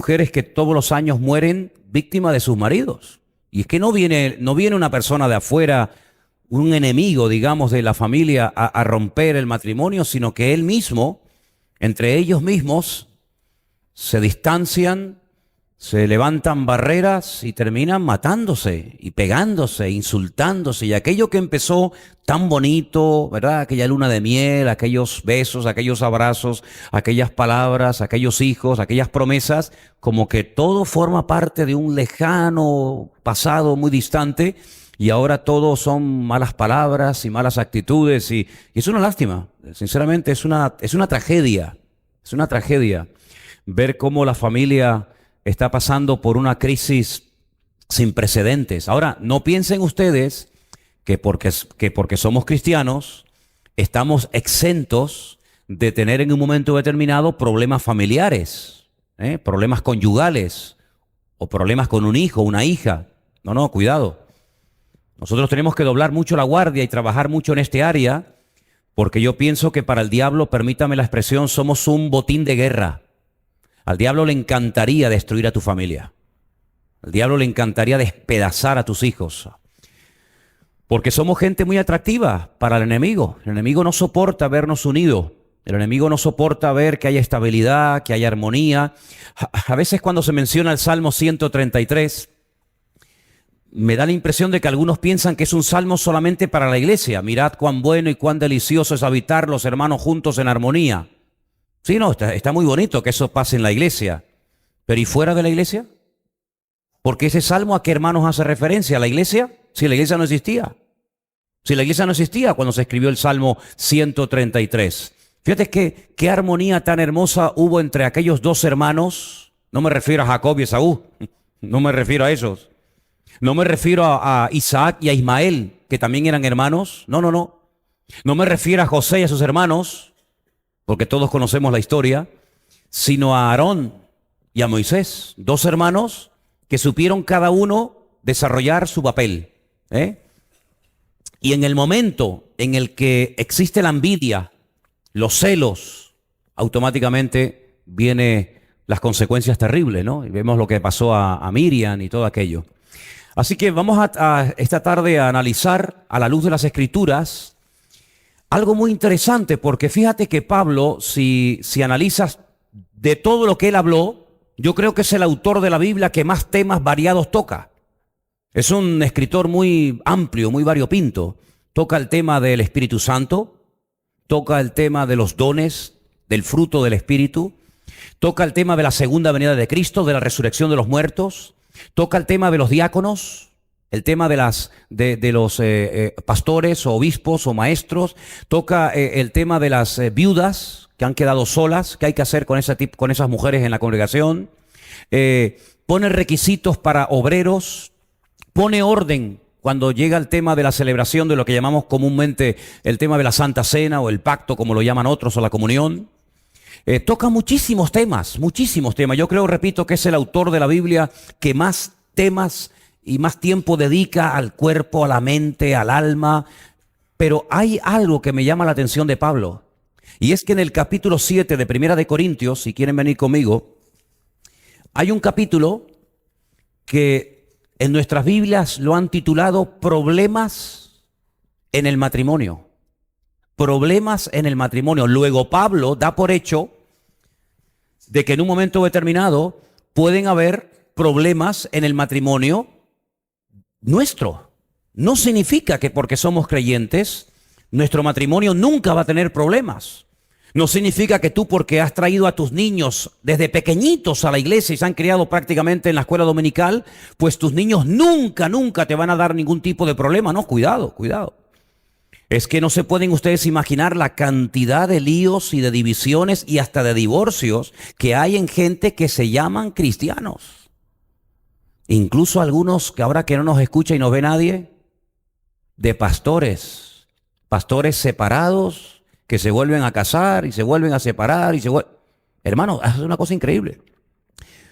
mujeres que todos los años mueren víctimas de sus maridos. Y es que no viene una persona de afuera, un enemigo, digamos, de la familia a romper el matrimonio, sino que él mismo, entre ellos mismos, se distancian, se levantan barreras y terminan matándose y pegándose, insultándose. Y aquello que empezó tan bonito, ¿verdad? Aquella luna de miel, aquellos besos, aquellos abrazos, aquellas palabras, aquellos hijos, aquellas promesas, como que todo forma parte de un lejano pasado muy distante y ahora todo son malas palabras y malas actitudes y es una lástima. Sinceramente es una tragedia. Es una tragedia ver cómo la familia está pasando por una crisis sin precedentes. Ahora, no piensen ustedes que porque somos cristianos estamos exentos de tener en un momento determinado problemas familiares, problemas conyugales o problemas con un hijo, una hija. No, cuidado. Nosotros tenemos que doblar mucho la guardia y trabajar mucho en este área, porque yo pienso que para el diablo, permítame la expresión, somos un botín de guerra. Al diablo le encantaría destruir a tu familia. Al diablo le encantaría despedazar a tus hijos. Porque somos gente muy atractiva para el enemigo. El enemigo no soporta vernos unidos. El enemigo no soporta ver que haya estabilidad, que haya armonía. A veces cuando se menciona el Salmo 133, me da la impresión de que algunos piensan que es un salmo solamente para la iglesia. Mirad cuán bueno y cuán delicioso es habitar los hermanos juntos en armonía. Sí, no, está muy bonito que eso pase en la iglesia. Pero ¿y fuera de la iglesia? Porque ese salmo, ¿a qué hermanos hace referencia? ¿A la iglesia? Si la iglesia no existía. Si la iglesia no existía cuando se escribió el Salmo 133. Fíjate qué armonía tan hermosa hubo entre aquellos dos hermanos. No me refiero a Jacob y Esaú. No me refiero a esos. No me refiero a Isaac y a Ismael, que también eran hermanos. No. No me refiero a José y a sus hermanos, porque todos conocemos la historia, sino a Aarón y a Moisés, dos hermanos que supieron cada uno desarrollar su papel. Y en el momento en el que existe la envidia, los celos, automáticamente vienen las consecuencias terribles, ¿no? Y vemos lo que pasó a Miriam y todo aquello. Así que vamos a esta tarde a analizar a la luz de las Escrituras algo muy interesante, porque fíjate que Pablo, si analizas de todo lo que él habló, yo creo que es el autor de la Biblia que más temas variados toca. Es un escritor muy amplio, muy variopinto. Toca el tema del Espíritu Santo, toca el tema de los dones, del fruto del Espíritu, toca el tema de la segunda venida de Cristo, de la resurrección de los muertos, toca el tema de los diáconos, el tema de los pastores o obispos o maestros, toca el tema de las viudas que han quedado solas, qué hay que hacer con esas mujeres en la congregación, pone requisitos para obreros, pone orden cuando llega el tema de la celebración de lo que llamamos comúnmente el tema de la Santa Cena o el pacto, como lo llaman otros, o la comunión. Toca muchísimos temas. Yo creo, repito, que es el autor de la Biblia que más temas y más tiempo dedica al cuerpo, a la mente, al alma. Pero hay algo que me llama la atención de Pablo, y es que en el capítulo 7 de Primera de Corintios, si quieren venir conmigo, hay un capítulo que en nuestras Biblias lo han titulado Problemas en el matrimonio. Problemas en el matrimonio. Luego Pablo da por hecho de que en un momento determinado pueden haber problemas en el matrimonio nuestro. No significa que porque somos creyentes nuestro matrimonio nunca va a tener problemas. No significa que tú, porque has traído a tus niños desde pequeñitos a la iglesia y se han criado prácticamente en la escuela dominical, pues tus niños nunca te van a dar ningún tipo de problema. No, cuidado. Es que no se pueden ustedes imaginar la cantidad de líos y de divisiones y hasta de divorcios que hay en gente que se llaman cristianos. Incluso algunos que ahora que no nos escucha y nos ve nadie, de pastores separados que se vuelven a casar y se vuelven a separar Hermano, es una cosa increíble.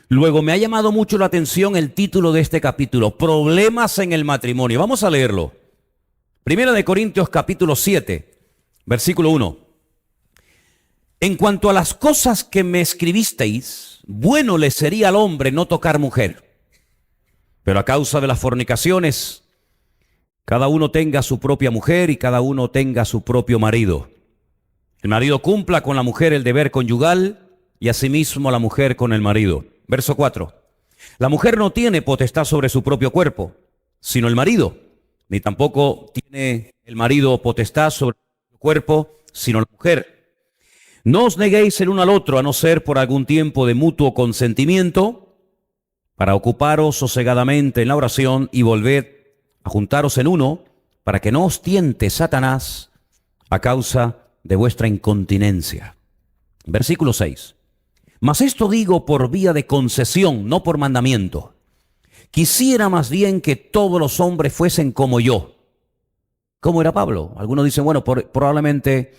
Luego me ha llamado mucho la atención el título de este capítulo, Problemas en el matrimonio. Vamos a leerlo. Primera de Corintios capítulo 7, versículo 1. En cuanto a las cosas que me escribisteis, bueno le sería al hombre no tocar mujer. Pero a causa de las fornicaciones, cada uno tenga su propia mujer y cada uno tenga su propio marido. El marido cumpla con la mujer el deber conyugal y asimismo la mujer con el marido. Verso 4. La mujer no tiene potestad sobre su propio cuerpo, sino el marido, ni tampoco tiene el marido potestad sobre su cuerpo, sino la mujer. No os neguéis el uno al otro, a no ser por algún tiempo de mutuo consentimiento, para ocuparos sosegadamente en la oración y volved a juntaros en uno, para que no os tiente Satanás a causa de vuestra incontinencia. Versículo 6. Mas esto digo por vía de concesión, no por mandamiento. Quisiera más bien que todos los hombres fuesen como yo. ¿Cómo era Pablo? Algunos dicen, bueno, probablemente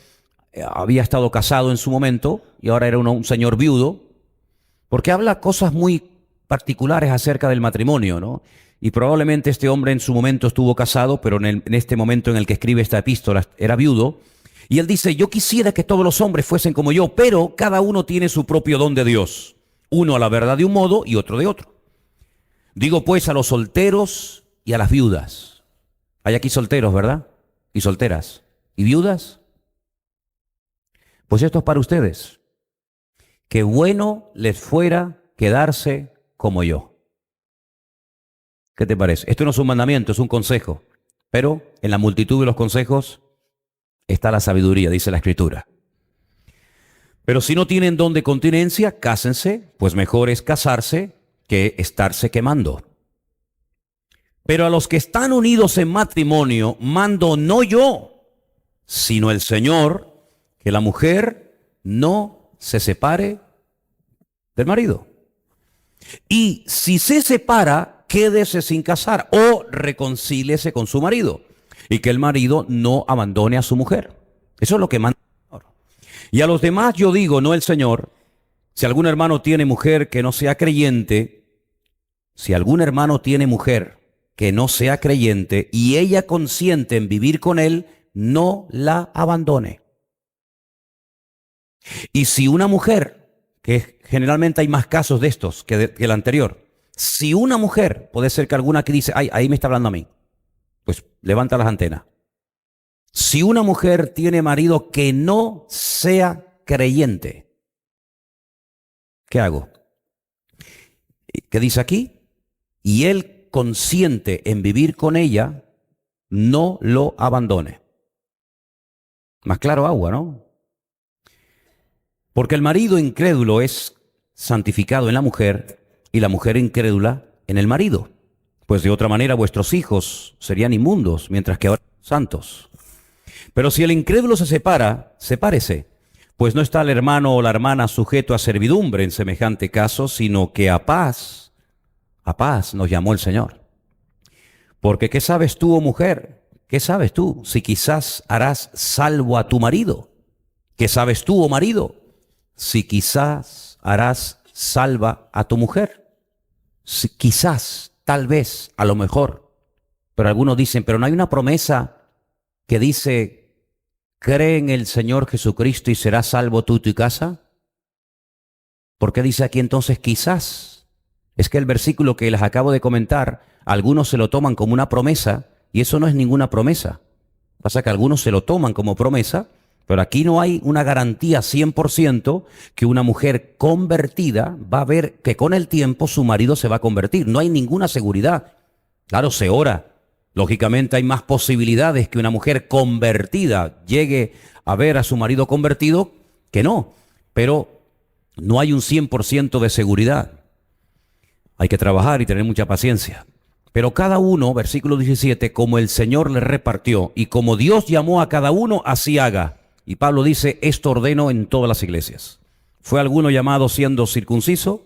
había estado casado en su momento y ahora era un señor viudo, porque habla cosas muy particulares acerca del matrimonio, ¿no? Y probablemente este hombre en su momento estuvo casado, pero en este momento en el que escribe esta epístola era viudo. Y él dice, yo quisiera que todos los hombres fuesen como yo, pero cada uno tiene su propio don de Dios. Uno a la verdad de un modo y otro de otro. Digo pues a los solteros y a las viudas. Hay aquí solteros, ¿verdad? Y solteras. ¿Y viudas? Pues esto es para ustedes. Qué bueno les fuera quedarse como yo. ¿Qué te parece? Esto no es un mandamiento, es un consejo. Pero en la multitud de los consejos está la sabiduría, dice la Escritura. Pero si no tienen don de continencia, cásense, pues mejor es casarse que estarse quemando. Pero a los que están unidos en matrimonio, mando no yo, sino el Señor, que la mujer no se separe del marido. Y si se separa, quédese sin casar o reconcíliese con su marido. Y que el marido no abandone a su mujer. Eso es lo que manda el Señor. Y a los demás yo digo, no el Señor, si algún hermano tiene mujer que no sea creyente, si algún hermano tiene mujer que no sea creyente y ella consiente en vivir con él, no la abandone. Y si una mujer, que generalmente hay más casos de estos que el anterior, si una mujer, puede ser que alguna que dice, ay, ahí me está hablando a mí, pues levanta las antenas. Si una mujer tiene marido que no sea creyente, ¿qué hago? ¿Qué dice aquí? Y él consiente en vivir con ella, no lo abandone. Más claro agua, ¿no? Porque el marido incrédulo es santificado en la mujer y la mujer incrédula en el marido. Pues de otra manera vuestros hijos serían inmundos, mientras que ahora son santos. Pero si el incrédulo se separa, sepárese, pues no está el hermano o la hermana sujeto a servidumbre en semejante caso, sino que a paz nos llamó el Señor. Porque ¿qué sabes tú, oh mujer? ¿Qué sabes tú si quizás harás salvo a tu marido? ¿Qué sabes tú, oh marido? Si quizás harás salva a tu mujer. Si quizás, tal vez, a lo mejor. Pero algunos dicen, pero no hay una promesa que dice, cree en el Señor Jesucristo y serás salvo tú y tu casa. ¿Por qué dice aquí entonces quizás? Es que el versículo que les acabo de comentar, algunos se lo toman como una promesa y eso no es ninguna promesa. Pasa que algunos se lo toman como promesa, pero aquí no hay una garantía 100% que una mujer convertida va a ver que con el tiempo su marido se va a convertir. No hay ninguna seguridad. Claro, se ora. Lógicamente hay más posibilidades que una mujer convertida llegue a ver a su marido convertido que no. Pero no hay un 100% de seguridad. Hay que trabajar y tener mucha paciencia. Pero cada uno, versículo 17, como el Señor le repartió y como Dios llamó a cada uno, así haga. Y Pablo dice, esto ordeno en todas las iglesias. ¿Fue alguno llamado siendo circunciso?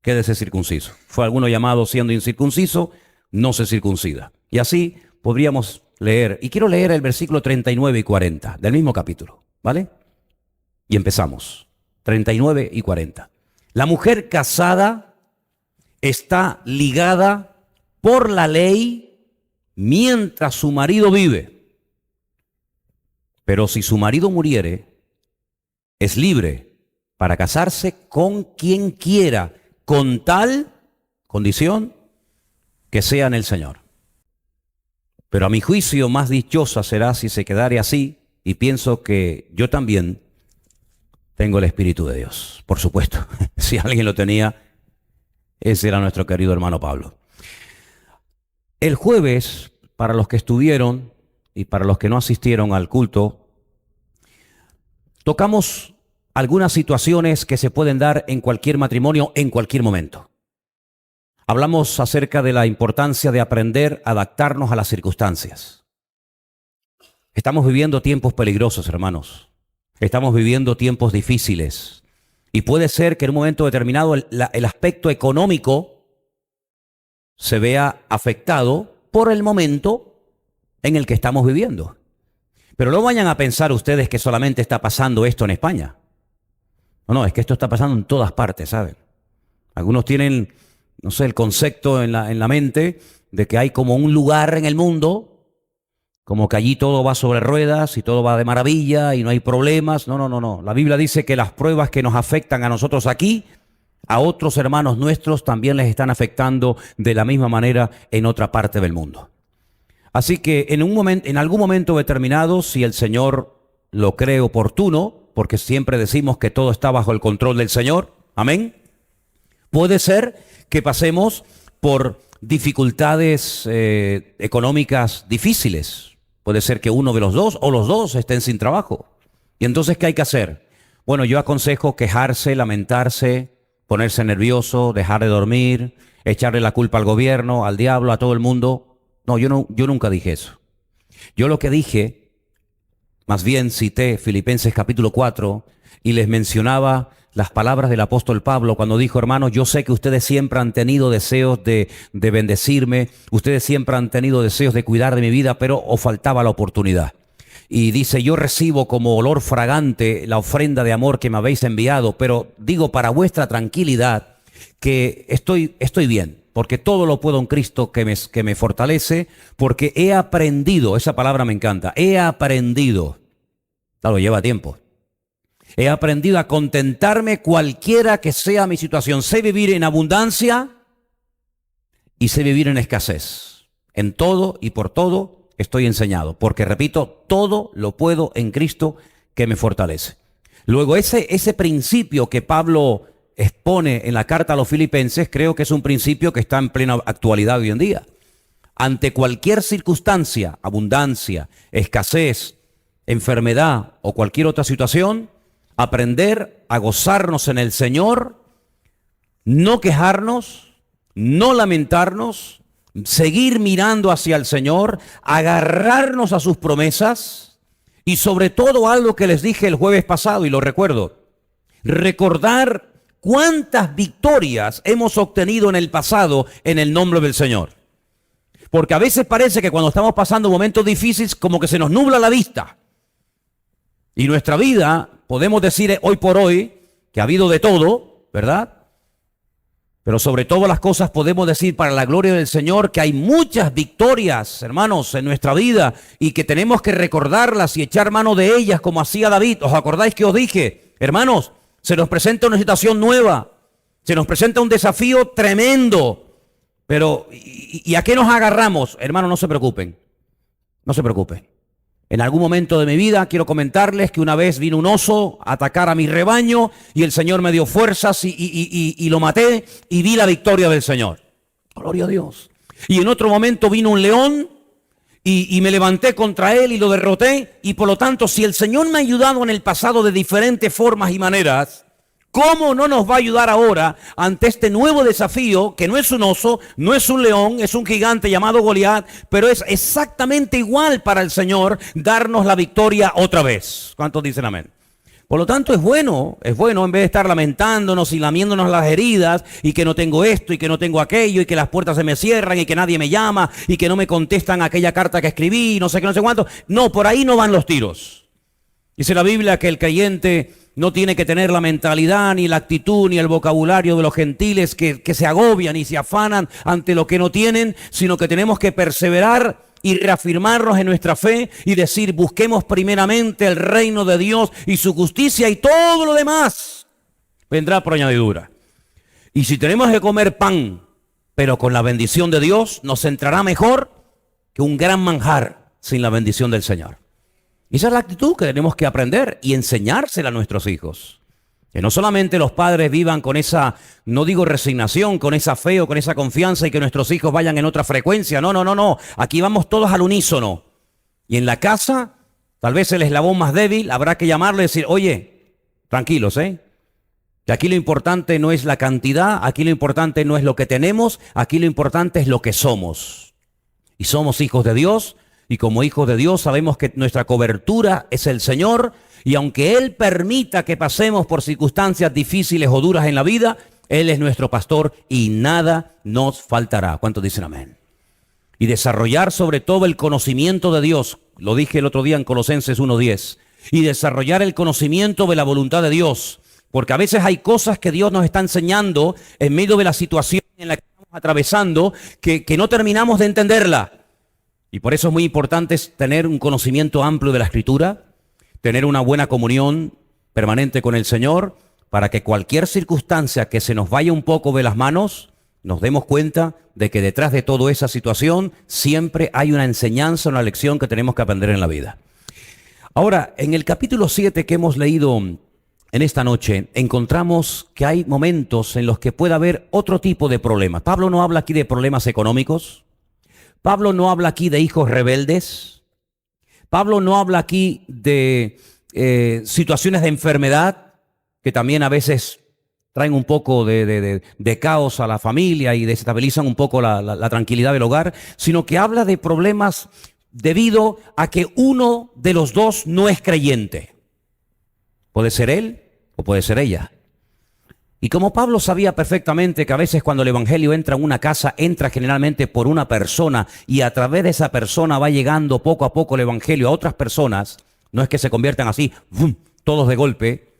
Quédese circunciso. ¿Fue alguno llamado siendo incircunciso? No se circuncida. Y así podríamos leer. Y quiero leer el versículo 39 y 40 del mismo capítulo, ¿vale? Y empezamos. 39 y 40. La mujer casada está ligada por la ley mientras su marido vive. Pero si su marido muriere, es libre para casarse con quien quiera, con tal condición que sea en el Señor. Pero a mi juicio más dichosa será si se quedare así, y pienso que yo también tengo el Espíritu de Dios, por supuesto. Si alguien lo tenía, ese era nuestro querido hermano Pablo. El jueves, para los que estuvieron y para los que no asistieron al culto, tocamos algunas situaciones que se pueden dar en cualquier matrimonio en cualquier momento. Hablamos acerca de la importancia de aprender a adaptarnos a las circunstancias. Estamos viviendo tiempos peligrosos, hermanos. Estamos viviendo tiempos difíciles. Y puede ser que en un momento determinado el aspecto económico se vea afectado por el momento en el que estamos viviendo. Pero no vayan a pensar ustedes que solamente está pasando esto en España. No, es que esto está pasando en todas partes, ¿saben? Algunos tienen, no sé, el concepto en la mente de que hay como un lugar en el mundo, como que allí todo va sobre ruedas y todo va de maravilla y no hay problemas. No. La Biblia dice que las pruebas que nos afectan a nosotros aquí, a otros hermanos nuestros también les están afectando de la misma manera en otra parte del mundo. Así que en algún momento determinado, si el Señor lo cree oportuno, porque siempre decimos que todo está bajo el control del Señor, amén, puede ser que pasemos por dificultades económicas difíciles. Puede ser que uno de los dos o los dos estén sin trabajo. ¿Y entonces qué hay que hacer? Bueno, yo aconsejo quejarse, lamentarse, ponerse nervioso, dejar de dormir, echarle la culpa al gobierno, al diablo, a todo el mundo. No, yo nunca dije eso. Yo lo que dije, más bien cité Filipenses capítulo 4 y les mencionaba las palabras del apóstol Pablo cuando dijo: hermanos, yo sé que ustedes siempre han tenido deseos de bendecirme, ustedes siempre han tenido deseos de cuidar de mi vida, pero os faltaba la oportunidad. Y dice: yo recibo como olor fragante la ofrenda de amor que me habéis enviado, pero digo para vuestra tranquilidad que estoy bien, porque todo lo puedo en Cristo que me fortalece, porque he aprendido, esa palabra me encanta, he aprendido, claro, lleva tiempo. He aprendido a contentarme cualquiera que sea mi situación. Sé vivir en abundancia y sé vivir en escasez. En todo y por todo estoy enseñado. Porque, repito, todo lo puedo en Cristo que me fortalece. Luego, ese principio que Pablo expone en la carta a los Filipenses, creo que es un principio que está en plena actualidad hoy en día. Ante cualquier circunstancia, abundancia, escasez, enfermedad o cualquier otra situación, aprender a gozarnos en el Señor, no quejarnos, no lamentarnos, seguir mirando hacia el Señor, agarrarnos a sus promesas y sobre todo algo que les dije el jueves pasado y lo recuerdo, recordar cuántas victorias hemos obtenido en el pasado en el nombre del Señor. Porque a veces parece que cuando estamos pasando momentos difíciles como que se nos nubla la vista. Y nuestra vida, podemos decir hoy por hoy, que ha habido de todo, ¿verdad? Pero sobre todas las cosas podemos decir para la gloria del Señor que hay muchas victorias, hermanos, en nuestra vida y que tenemos que recordarlas y echar mano de ellas como hacía David. ¿Os acordáis que os dije? Hermanos, se nos presenta una situación nueva, se nos presenta un desafío tremendo. Pero, ¿y a qué nos agarramos? Hermanos, no se preocupen, no se preocupen. En algún momento de mi vida quiero comentarles que una vez vino un oso a atacar a mi rebaño y el Señor me dio fuerzas y lo maté y vi la victoria del Señor. Gloria a Dios. Y en otro momento vino un león y me levanté contra él y lo derroté. Y por lo tanto, si el Señor me ha ayudado en el pasado de diferentes formas y maneras, ¿cómo no nos va a ayudar ahora ante este nuevo desafío que no es un oso, no es un león, es un gigante llamado Goliat, pero es exactamente igual para el Señor darnos la victoria otra vez? ¿Cuántos dicen amén? Por lo tanto es bueno en vez de estar lamentándonos y lamiéndonos las heridas y que no tengo esto y que no tengo aquello y que las puertas se me cierran y que nadie me llama y que no me contestan aquella carta que escribí y no sé qué, no sé cuánto. No, por ahí no van los tiros. Dice la Biblia que el creyente no tiene que tener la mentalidad, ni la actitud, ni el vocabulario de los gentiles que se agobian y se afanan ante lo que no tienen, sino que tenemos que perseverar y reafirmarnos en nuestra fe y decir, busquemos primeramente el reino de Dios y su justicia y todo lo demás vendrá por añadidura. Y si tenemos que comer pan, pero con la bendición de Dios, nos entrará mejor que un gran manjar sin la bendición del Señor. Y esa es la actitud que tenemos que aprender y enseñársela a nuestros hijos. Que no solamente los padres vivan con esa, no digo resignación, con esa fe o con esa confianza y que nuestros hijos vayan en otra frecuencia. No, no, no, no. Aquí vamos todos al unísono. Y en la casa, tal vez el eslabón más débil, habrá que llamarle y decir, oye, tranquilos, que aquí lo importante no es la cantidad, aquí lo importante no es lo que tenemos, aquí lo importante es lo que somos. Y somos hijos de Dios, y como hijos de Dios sabemos que nuestra cobertura es el Señor, y aunque Él permita que pasemos por circunstancias difíciles o duras en la vida, Él es nuestro pastor y nada nos faltará. ¿Cuántos dicen amén? Y desarrollar sobre todo el conocimiento de Dios, lo dije el otro día en Colosenses 1:10, y desarrollar el conocimiento de la voluntad de Dios, porque a veces hay cosas que Dios nos está enseñando en medio de la situación en la que estamos atravesando que no terminamos de entenderla. Y por eso es muy importante tener un conocimiento amplio de la Escritura, tener una buena comunión permanente con el Señor, para que cualquier circunstancia que se nos vaya un poco de las manos, nos demos cuenta de que detrás de toda esa situación siempre hay una enseñanza, una lección que tenemos que aprender en la vida. Ahora, en el capítulo 7 que hemos leído en esta noche, encontramos que hay momentos en los que puede haber otro tipo de problemas. Pablo no habla aquí de problemas económicos. Pablo no habla aquí de hijos rebeldes. Pablo no habla aquí de situaciones de enfermedad que también a veces traen un poco de caos a la familia y desestabilizan un poco la tranquilidad del hogar, sino que habla de problemas debido a que uno de los dos no es creyente. Puede ser él o puede ser ella. Y como Pablo sabía perfectamente que a veces cuando el evangelio entra en una casa, entra generalmente por una persona y a través de esa persona va llegando poco a poco el evangelio a otras personas, no es que se conviertan así, ¡bum!, todos de golpe,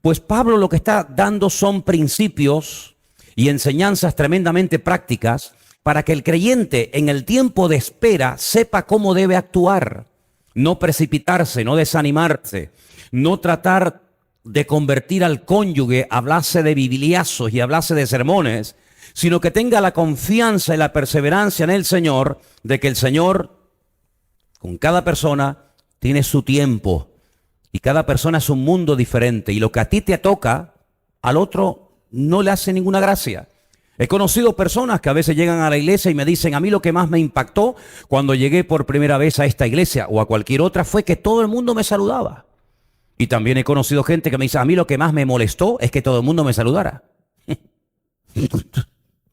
pues Pablo lo que está dando son principios y enseñanzas tremendamente prácticas para que el creyente en el tiempo de espera sepa cómo debe actuar, no precipitarse, no desanimarse, no tratar de convertir al cónyuge, hablarse de bibliazos y hablarse de sermones, sino que tenga la confianza y la perseverancia en el Señor, de que el Señor con cada persona tiene su tiempo y cada persona es un mundo diferente y lo que a ti te toca, al otro no le hace ninguna gracia. He conocido personas que a veces llegan a la iglesia y me dicen, a mí lo que más me impactó cuando llegué por primera vez a esta iglesia o a cualquier otra fue que todo el mundo me saludaba. Y también he conocido gente que me dice, a mí lo que más me molestó es que todo el mundo me saludara.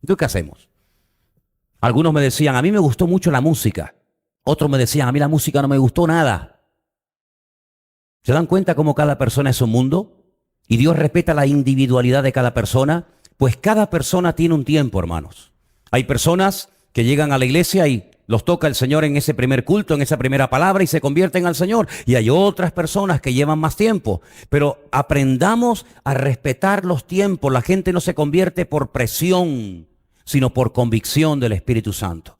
¿Tú qué hacemos? Algunos me decían, a mí me gustó mucho la música. Otros me decían, a mí la música no me gustó nada. ¿Se dan cuenta cómo cada persona es un mundo? Y Dios respeta la individualidad de cada persona. Pues cada persona tiene un tiempo, hermanos. Hay personas que llegan a la iglesia y los toca el Señor en ese primer culto, en esa primera palabra y se convierten al Señor. Y hay otras personas que llevan más tiempo. Pero aprendamos a respetar los tiempos. La gente no se convierte por presión, sino por convicción del Espíritu Santo.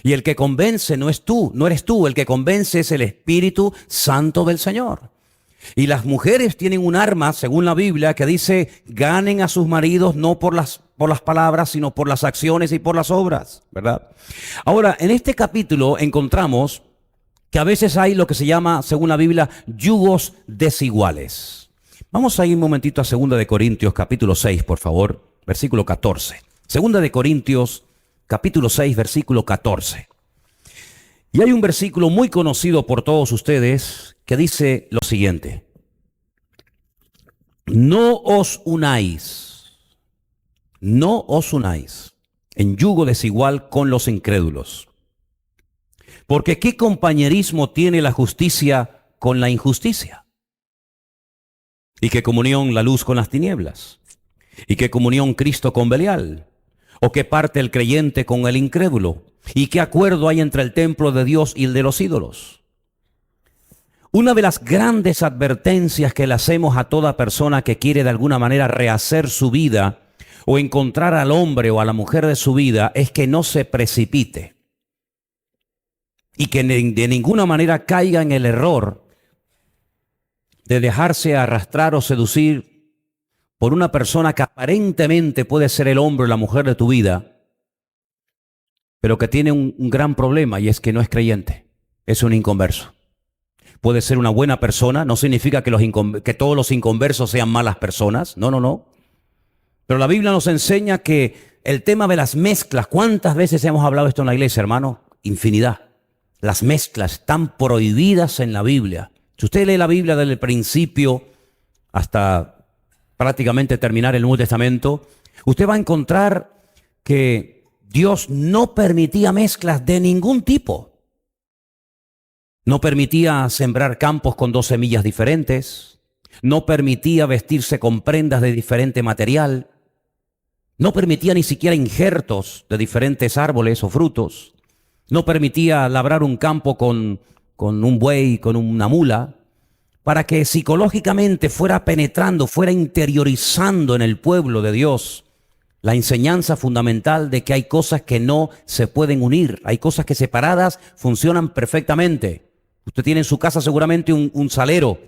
Y el que convence no es tú, no eres tú. El que convence es el Espíritu Santo del Señor. Y las mujeres tienen un arma, según la Biblia, que dice, ganen a sus maridos no por las palabras, sino por las acciones y por las obras, ¿verdad? Ahora, en este capítulo encontramos que a veces hay lo que se llama, según la Biblia, yugos desiguales. Vamos a ir un momentito a 2 de Corintios, capítulo 6, por favor, versículo 14. 2 de Corintios, capítulo 6, versículo 14. Y hay un versículo muy conocido por todos ustedes que dice lo siguiente: no os unáis en yugo desigual con los incrédulos. Porque ¿qué compañerismo tiene la justicia con la injusticia? ¿Y qué comunión la luz con las tinieblas? ¿Y qué comunión Cristo con Belial? ¿O qué parte el creyente con el incrédulo? ¿Y qué acuerdo hay entre el templo de Dios y el de los ídolos? Una de las grandes advertencias que le hacemos a toda persona que quiere de alguna manera rehacer su vida o encontrar al hombre o a la mujer de su vida es que no se precipite. y que de ninguna manera caiga en el error de dejarse arrastrar o seducir por una persona que aparentemente puede ser el hombre o la mujer de tu vida, pero que tiene un gran problema, y es que no es creyente, es un inconverso. Puede ser una buena persona, no significa que todos los inconversos sean malas personas, no, no, no. Pero la Biblia nos enseña que el tema de las mezclas, ¿cuántas veces hemos hablado esto en la iglesia, hermano? Infinidad. Las mezclas están prohibidas en la Biblia. Si usted lee la Biblia desde el principio hasta prácticamente terminar el Nuevo Testamento, usted va a encontrar que Dios no permitía mezclas de ningún tipo. No permitía sembrar campos con 2 semillas diferentes. No permitía vestirse con prendas de diferente material. No permitía ni siquiera injertos de diferentes árboles o frutos. No permitía labrar un campo con un buey, con una mula, para que psicológicamente fuera penetrando, fuera interiorizando en el pueblo de Dios la enseñanza fundamental de que hay cosas que no se pueden unir, hay cosas que separadas funcionan perfectamente. Usted tiene en su casa seguramente un salero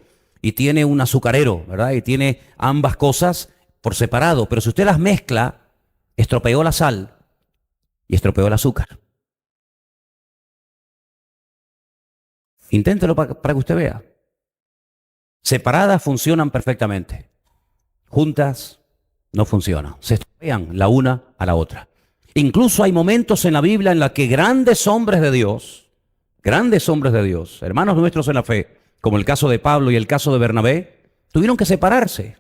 y tiene un azucarero, ¿verdad? Y tiene ambas cosas por separado, pero si usted las mezcla, estropeó la sal y estropeó el azúcar. Inténtelo para que usted vea. Separadas funcionan perfectamente. Juntas no funcionan. Se estropean la una a la otra. Incluso hay momentos en la Biblia en los que grandes hombres de Dios, hermanos nuestros en la fe, como el caso de Pablo y el caso de Bernabé, tuvieron que separarse.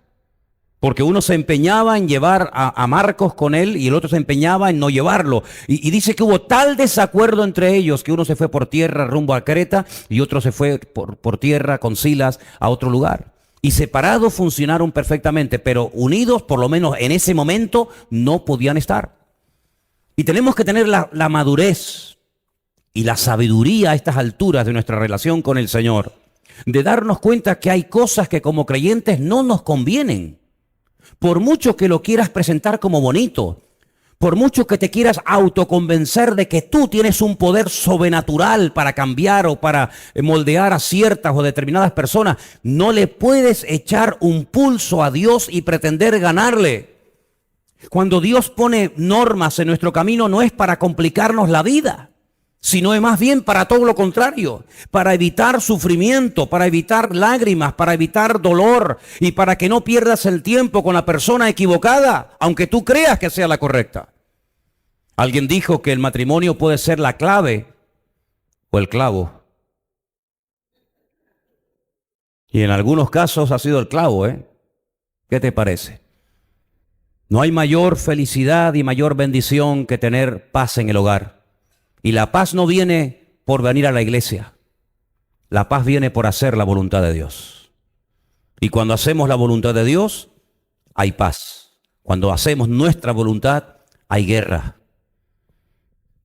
Porque uno se empeñaba en llevar a Marcos con él y el otro se empeñaba en no llevarlo. Y dice que hubo tal desacuerdo entre ellos que uno se fue por tierra rumbo a Creta y otro se fue por tierra con Silas a otro lugar. Y separados funcionaron perfectamente, pero unidos, por lo menos en ese momento, no podían estar. Y tenemos que tener la madurez y la sabiduría a estas alturas de nuestra relación con el Señor, de darnos cuenta que hay cosas que como creyentes no nos convienen. Por mucho que lo quieras presentar como bonito, por mucho que te quieras autoconvencer de que tú tienes un poder sobrenatural para cambiar o para moldear a ciertas o determinadas personas, no le puedes echar un pulso a Dios y pretender ganarle. Cuando Dios pone normas en nuestro camino no es para complicarnos la vida, sino es más bien para todo lo contrario, para evitar sufrimiento, para evitar lágrimas, para evitar dolor y para que no pierdas el tiempo con la persona equivocada, aunque tú creas que sea la correcta. Alguien dijo que el matrimonio puede ser la clave o el clavo. Y en algunos casos ha sido el clavo, ¿eh? ¿Qué te parece? No hay mayor felicidad y mayor bendición que tener paz en el hogar. Y la paz no viene por venir a la iglesia. La paz viene por hacer la voluntad de Dios. Y cuando hacemos la voluntad de Dios, hay paz. Cuando hacemos nuestra voluntad, hay guerra.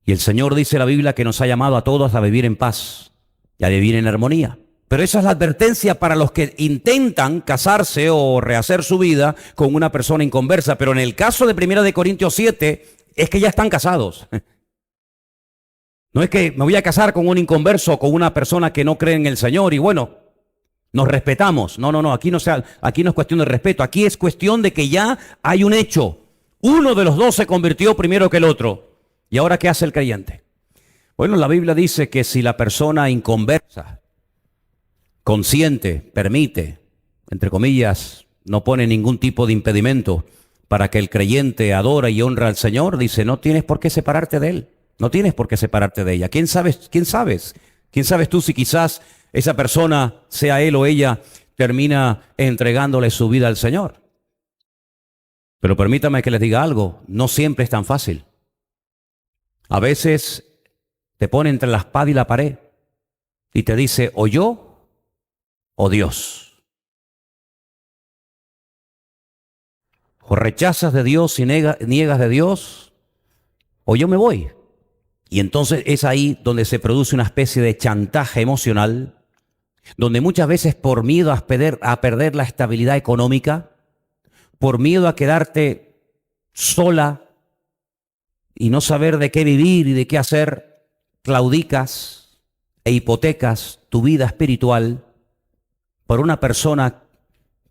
Y el Señor dice en la Biblia que nos ha llamado a todos a vivir en paz y a vivir en armonía. Pero esa es la advertencia para los que intentan casarse o rehacer su vida con una persona inconversa. Pero en el caso de 1 Corintios 7, es que ya están casados. No es que me voy a casar con un inconverso o con una persona que no cree en el Señor y bueno, nos respetamos. No, aquí no es cuestión de respeto, aquí es cuestión de que ya hay un hecho. Uno de los dos se convirtió primero que el otro. ¿Y ahora qué hace el creyente? Bueno, la Biblia dice que si la persona inconversa, consciente, permite, entre comillas, no pone ningún tipo de impedimento para que el creyente adora y honra al Señor, dice, no tienes por qué separarte de él. No tienes por qué separarte de ella. ¿Quién sabes? ¿Quién sabes? ¿Quién sabes tú si quizás esa persona, sea él o ella, termina entregándole su vida al Señor? Pero permítame que les diga algo, no siempre es tan fácil. A veces te pone entre la espada y la pared y te dice o yo o Dios. O rechazas de Dios y niegas de Dios o yo me voy. Y entonces es ahí donde se produce una especie de chantaje emocional, donde muchas veces por miedo a perder la estabilidad económica, por miedo a quedarte sola y no saber de qué vivir y de qué hacer, claudicas e hipotecas tu vida espiritual por una persona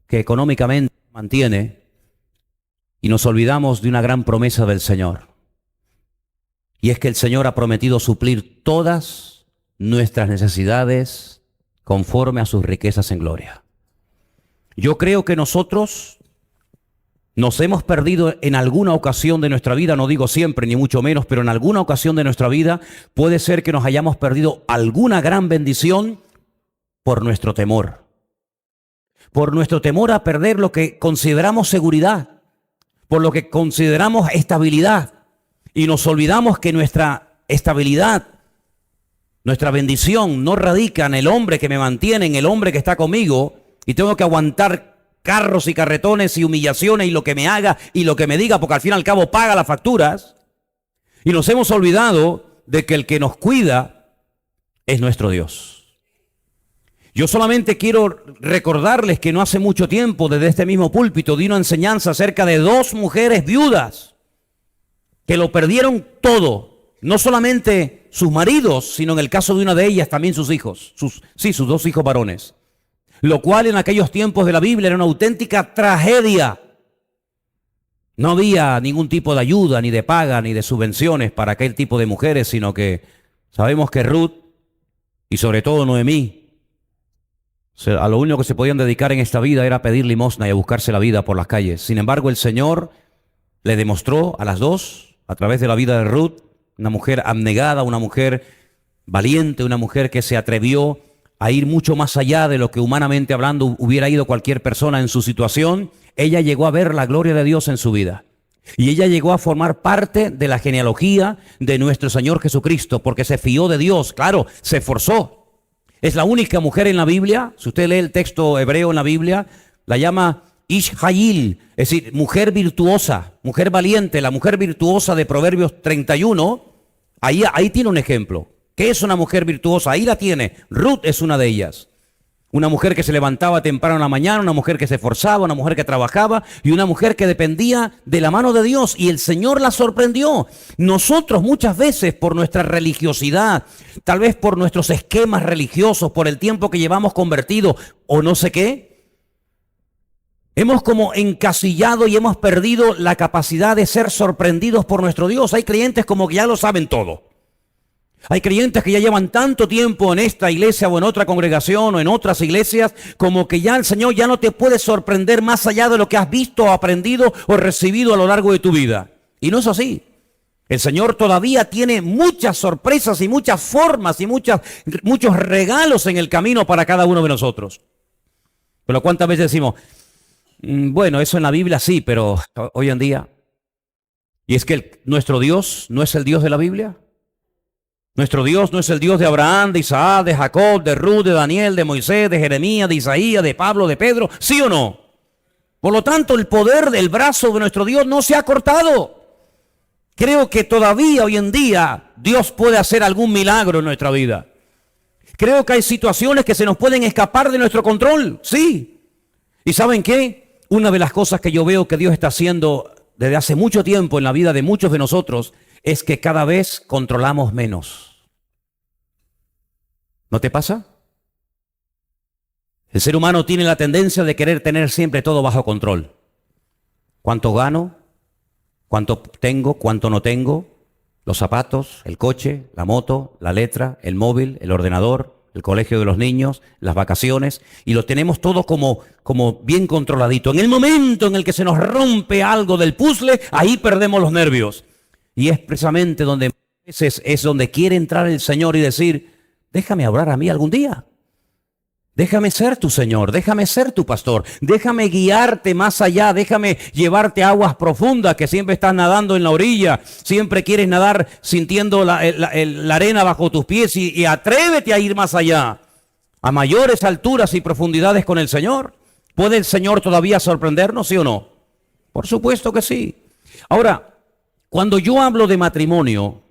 que económicamente mantiene, y nos olvidamos de una gran promesa del Señor. Y es que el Señor ha prometido suplir todas nuestras necesidades conforme a sus riquezas en gloria. Yo creo que nosotros nos hemos perdido en alguna ocasión de nuestra vida, no digo siempre ni mucho menos, pero en alguna ocasión de nuestra vida puede ser que nos hayamos perdido alguna gran bendición por nuestro temor. Por nuestro temor a perder lo que consideramos seguridad, por lo que consideramos estabilidad. Y nos olvidamos que nuestra estabilidad, nuestra bendición no radica en el hombre que me mantiene, en el hombre que está conmigo, y tengo que aguantar carros y carretones y humillaciones y lo que me haga y lo que me diga, porque al fin y al cabo paga las facturas. Y nos hemos olvidado de que el que nos cuida es nuestro Dios. Yo solamente quiero recordarles que no hace mucho tiempo, desde este mismo púlpito, di una enseñanza acerca de 2 mujeres viudas que lo perdieron todo, no solamente sus maridos, sino en el caso de una de ellas también sus hijos, sus 2 hijos varones, lo cual en aquellos tiempos de la Biblia era una auténtica tragedia. No había ningún tipo de ayuda, ni de paga, ni de subvenciones para aquel tipo de mujeres, sino que sabemos que Ruth y sobre todo Noemí, a lo único que se podían dedicar en esta vida era pedir limosna y a buscarse la vida por las calles. Sin embargo, el Señor le demostró a las 2, a través de la vida de Ruth, una mujer abnegada, una mujer valiente, una mujer que se atrevió a ir mucho más allá de lo que humanamente hablando hubiera ido cualquier persona en su situación. Ella llegó a ver la gloria de Dios en su vida. Y ella llegó a formar parte de la genealogía de nuestro Señor Jesucristo, porque se fió de Dios, claro, se esforzó. Es la única mujer en la Biblia, si usted lee el texto hebreo en la Biblia, la llama Ish-Hayil, es decir, mujer virtuosa, mujer valiente, la mujer virtuosa de Proverbios 31, ahí tiene un ejemplo. ¿Qué es una mujer virtuosa? Ahí la tiene. Ruth es una de ellas. Una mujer que se levantaba temprano en la mañana, una mujer que se esforzaba, una mujer que trabajaba y una mujer que dependía de la mano de Dios, y el Señor la sorprendió. Nosotros muchas veces por nuestra religiosidad, tal vez por nuestros esquemas religiosos, por el tiempo que llevamos convertidos o no sé qué, hemos como encasillado y hemos perdido la capacidad de ser sorprendidos por nuestro Dios. Hay creyentes como que ya lo saben todo. Hay creyentes que ya llevan tanto tiempo en esta iglesia o en otra congregación o en otras iglesias, como que ya el Señor ya no te puede sorprender más allá de lo que has visto o aprendido o recibido a lo largo de tu vida. Y no es así. El Señor todavía tiene muchas sorpresas y muchas formas y muchos regalos en el camino para cada uno de nosotros. Pero ¿cuántas veces decimos, bueno, eso en la Biblia sí, pero hoy en día? Y es que nuestro Dios no es el Dios de la Biblia. Nuestro Dios no es el Dios de Abraham, de Isaac, de Jacob, de Ruth, de Daniel, de Moisés, de Jeremías, de Isaías, de Pablo, de Pedro, ¿sí o no? Por lo tanto, el poder del brazo de nuestro Dios no se ha cortado. Creo que todavía hoy en día Dios puede hacer algún milagro en nuestra vida. Creo que hay situaciones que se nos pueden escapar de nuestro control, sí. ¿Y saben qué? Una de las cosas que yo veo que Dios está haciendo desde hace mucho tiempo en la vida de muchos de nosotros es que cada vez controlamos menos. ¿No te pasa? El ser humano tiene la tendencia de querer tener siempre todo bajo control. ¿Cuánto gano? ¿Cuánto tengo? ¿Cuánto no tengo? Los zapatos, el coche, la moto, la letra, el móvil, el ordenador, el colegio de los niños, las vacaciones, y lo tenemos todo como bien controladito. En el momento en el que se nos rompe algo del puzzle, ahí perdemos los nervios. Y es precisamente donde es donde quiere entrar el Señor y decir, déjame hablar a mí algún día. Déjame ser tu Señor, déjame ser tu pastor, déjame guiarte más allá, déjame llevarte a aguas profundas, que siempre estás nadando en la orilla, siempre quieres nadar sintiendo la arena bajo tus pies, y atrévete a ir más allá, a mayores alturas y profundidades con el Señor. ¿Puede el Señor todavía sorprendernos, sí o no? Por supuesto que sí. Ahora, cuando yo hablo de matrimonio,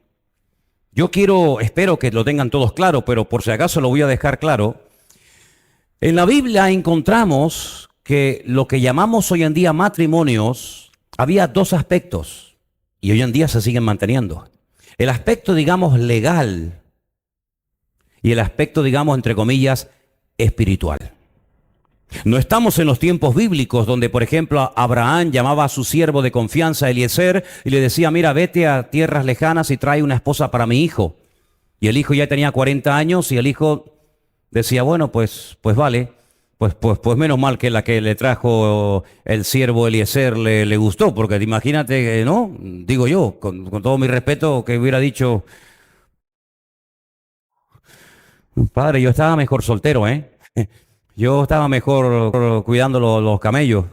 espero que lo tengan todos claro, pero por si acaso lo voy a dejar claro. En la Biblia encontramos que lo que llamamos hoy en día matrimonios, había 2 aspectos y hoy en día se siguen manteniendo. El aspecto, digamos, legal y el aspecto, digamos, entre comillas, espiritual. No estamos en los tiempos bíblicos donde, por ejemplo, Abraham llamaba a su siervo de confianza, Eliezer, y le decía, mira, vete a tierras lejanas y trae una esposa para mi hijo. Y el hijo ya tenía 40 años y el hijo decía, bueno, pues vale, pues menos mal que la que le trajo el siervo Eliezer le gustó, porque imagínate, ¿no? Digo yo, con todo mi respeto, que hubiera dicho, padre, yo estaba mejor soltero, ¿eh? Yo estaba mejor cuidando los camellos.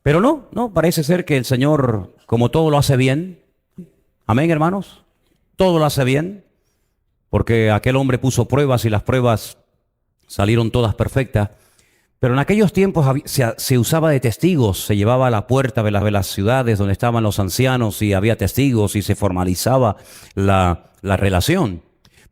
Pero no, parece ser que el Señor, como todo lo hace bien, amén, hermanos, todo lo hace bien, porque aquel hombre puso pruebas y las pruebas salieron todas perfectas. Pero en aquellos tiempos se usaba de testigos, se llevaba a la puerta de las ciudades donde estaban los ancianos y había testigos y se formalizaba la relación.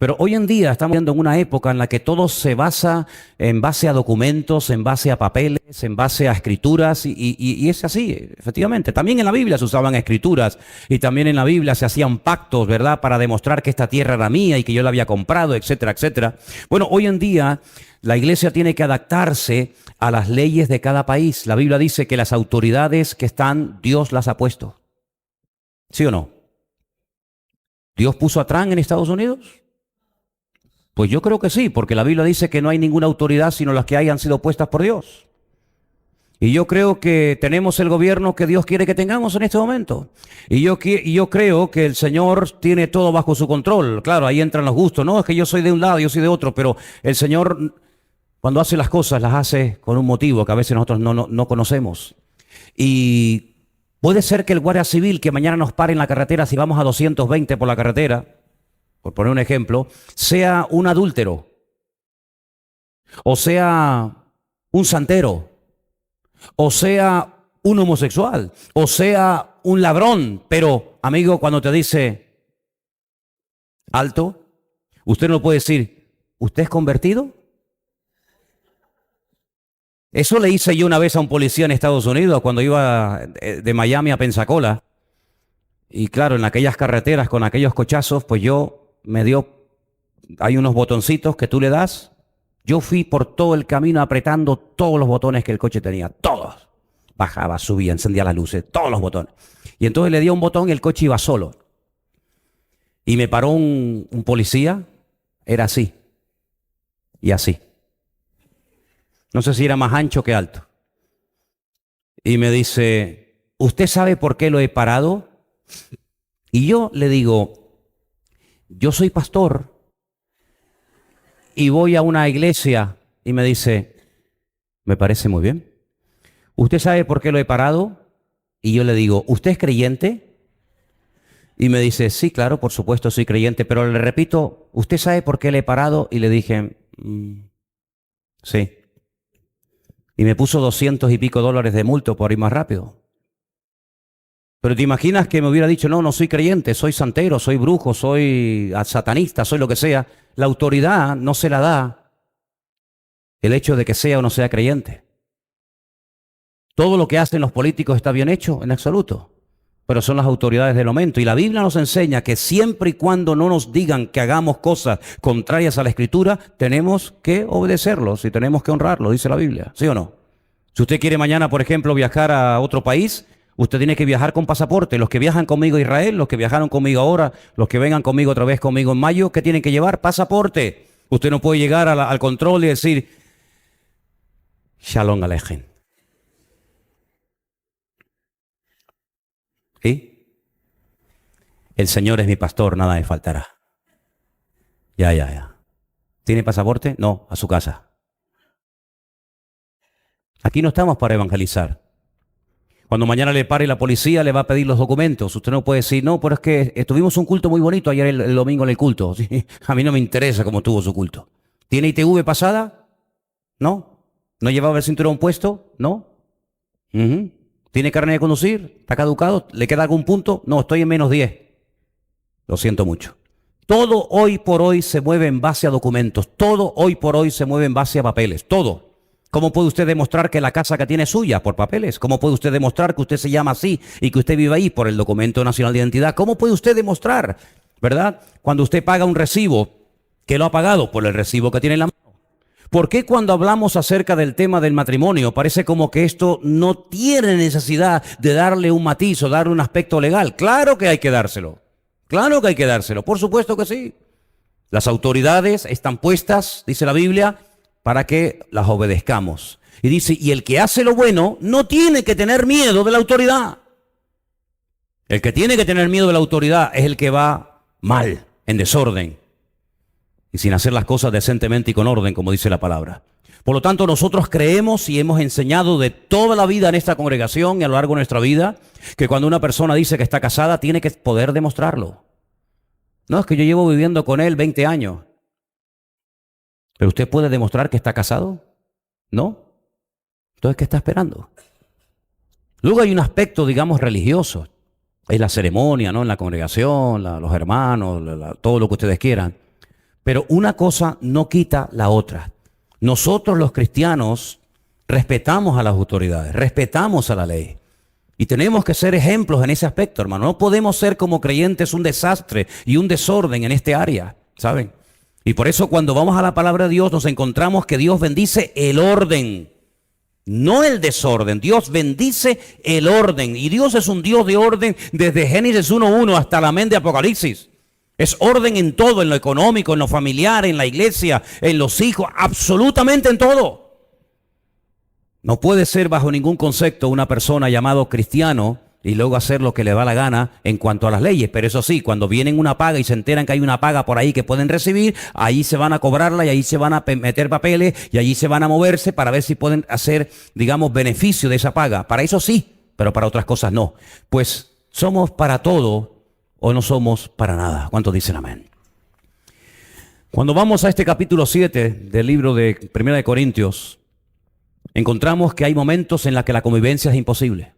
Pero hoy en día estamos viendo en una época en la que todo se basa en base a documentos, en base a papeles, en base a escrituras, y es así, efectivamente. También en la Biblia se usaban escrituras y también en la Biblia se hacían pactos, ¿verdad?, para demostrar que esta tierra era mía y que yo la había comprado, etcétera, etcétera. Bueno, hoy en día la iglesia tiene que adaptarse a las leyes de cada país. La Biblia dice que las autoridades que están, Dios las ha puesto. ¿Sí o no? ¿Dios puso a Trump en Estados Unidos? Pues yo creo que sí, porque la Biblia dice que no hay ninguna autoridad sino las que hayan sido puestas por Dios. Y yo creo que tenemos el gobierno que Dios quiere que tengamos en este momento. Y yo creo que el Señor tiene todo bajo su control. Claro, ahí entran los gustos. No, es que yo soy de un lado, yo soy de otro, pero el Señor, cuando hace las cosas, las hace con un motivo que a veces nosotros no conocemos. Y puede ser que el guardia civil que mañana nos pare en la carretera, si vamos a 220 por la carretera, por poner un ejemplo, sea un adúltero, o sea un santero, o sea un homosexual, o sea un ladrón. Pero, amigo, cuando te dice alto, usted no puede decir, ¿usted es convertido? Eso le hice yo una vez a un policía en Estados Unidos cuando iba de Miami a Pensacola. Y claro, en aquellas carreteras con aquellos cochazos, pues hay unos botoncitos que tú le das. Yo fui por todo el camino apretando todos los botones que el coche tenía, todos. Bajaba, subía, encendía las luces, todos los botones. Y entonces le di a un botón y el coche iba solo. Y me paró un policía, era así y así. No sé si era más ancho que alto. Y me dice, ¿usted sabe por qué lo he parado? Y yo le digo, yo soy pastor y voy a una iglesia. Y me dice, me parece muy bien. ¿Usted sabe por qué lo he parado? Y yo le digo, ¿usted es creyente? Y me dice, sí, claro, por supuesto soy creyente, pero le repito, ¿usted sabe por qué le he parado? Y le dije, sí. Y me puso $200 y pico de multa por ir más rápido. Pero te imaginas que me hubiera dicho, no soy creyente, soy santero, soy brujo, soy satanista, soy lo que sea. La autoridad no se la da el hecho de que sea o no sea creyente. Todo lo que hacen los políticos está bien hecho, en absoluto, pero son las autoridades del momento. Y la Biblia nos enseña que siempre y cuando no nos digan que hagamos cosas contrarias a la Escritura, tenemos que obedecerlos y tenemos que honrarlos, dice la Biblia, ¿sí o no? Si usted quiere mañana, por ejemplo, viajar a otro país, usted tiene que viajar con pasaporte. Los que viajan conmigo a Israel, los que viajaron conmigo ahora, los que vengan conmigo otra vez conmigo en mayo, ¿qué tienen que llevar? Pasaporte. Usted no puede llegar al control y decir, Shalom Aleichem. ¿Sí? El Señor es mi pastor, nada me faltará. Ya. ¿Tiene pasaporte? No, a su casa. Aquí no estamos para evangelizar. Cuando mañana le pare la policía, le va a pedir los documentos. Usted no puede decir, no, pero es que tuvimos un culto muy bonito ayer el domingo en el culto. ¿Sí? A mí no me interesa cómo tuvo su culto. ¿Tiene ITV pasada? No. ¿No llevaba el cinturón puesto? No. ¿Tiene carnet de conducir? ¿Está caducado? ¿Le queda algún punto? No, estoy en -10. Lo siento mucho. Todo hoy por hoy se mueve en base a documentos. Todo hoy por hoy se mueve en base a papeles. Todo. ¿Cómo puede usted demostrar que la casa que tiene es suya? Por papeles. ¿Cómo puede usted demostrar que usted se llama así y que usted vive ahí? Por el documento nacional de identidad. ¿Cómo puede usted demostrar, verdad? Cuando usted paga un recibo ¿Qué lo ha pagado? Por el recibo que tiene en la mano. ¿Por qué cuando hablamos acerca del tema del matrimonio parece como que esto no tiene necesidad de darle un matiz o darle un aspecto legal? Claro que hay que dárselo. Claro que hay que dárselo. Por supuesto que sí. Las autoridades están puestas, dice la Biblia, para que las obedezcamos. Y dice, y el que hace lo bueno no tiene que tener miedo de la autoridad. El que tiene que tener miedo de la autoridad es el que va mal, en desorden, y sin hacer las cosas decentemente y con orden, como dice la palabra. Por lo tanto, nosotros creemos y hemos enseñado de toda la vida en esta congregación y a lo largo de nuestra vida, que cuando una persona dice que está casada, tiene que poder demostrarlo. No, es que yo llevo viviendo con él 20 años. ¿Pero usted puede demostrar que está casado? ¿No? Entonces, ¿qué está esperando? Luego hay un aspecto, digamos, religioso. Es la ceremonia, ¿no? En la congregación, los hermanos, todo lo que ustedes quieran. Pero una cosa no quita la otra. Nosotros los cristianos respetamos a las autoridades, respetamos a la ley. Y tenemos que ser ejemplos en ese aspecto, hermano. No podemos ser como creyentes un desastre y un desorden en este área, ¿saben? Y por eso cuando vamos a la palabra de Dios nos encontramos que Dios bendice el orden, no el desorden. Dios bendice el orden. Y Dios es un Dios de orden desde Génesis 1:1 hasta la amén de Apocalipsis. Es orden en todo, en lo económico, en lo familiar, en la iglesia, en los hijos, absolutamente en todo. No puede ser bajo ningún concepto una persona llamado cristiano y luego hacer lo que le da la gana en cuanto a las leyes. Pero eso sí, cuando vienen una paga y se enteran que hay una paga por ahí que pueden recibir, ahí se van a cobrarla y ahí se van a meter papeles y allí se van a moverse para ver si pueden hacer, digamos, beneficio de esa paga. Para eso sí, pero para otras cosas no. Pues somos para todo o no somos para nada. ¿Cuántos dicen amén? Cuando vamos a este capítulo 7 del libro de 1 de Corintios, encontramos que hay momentos en los que la convivencia es imposible.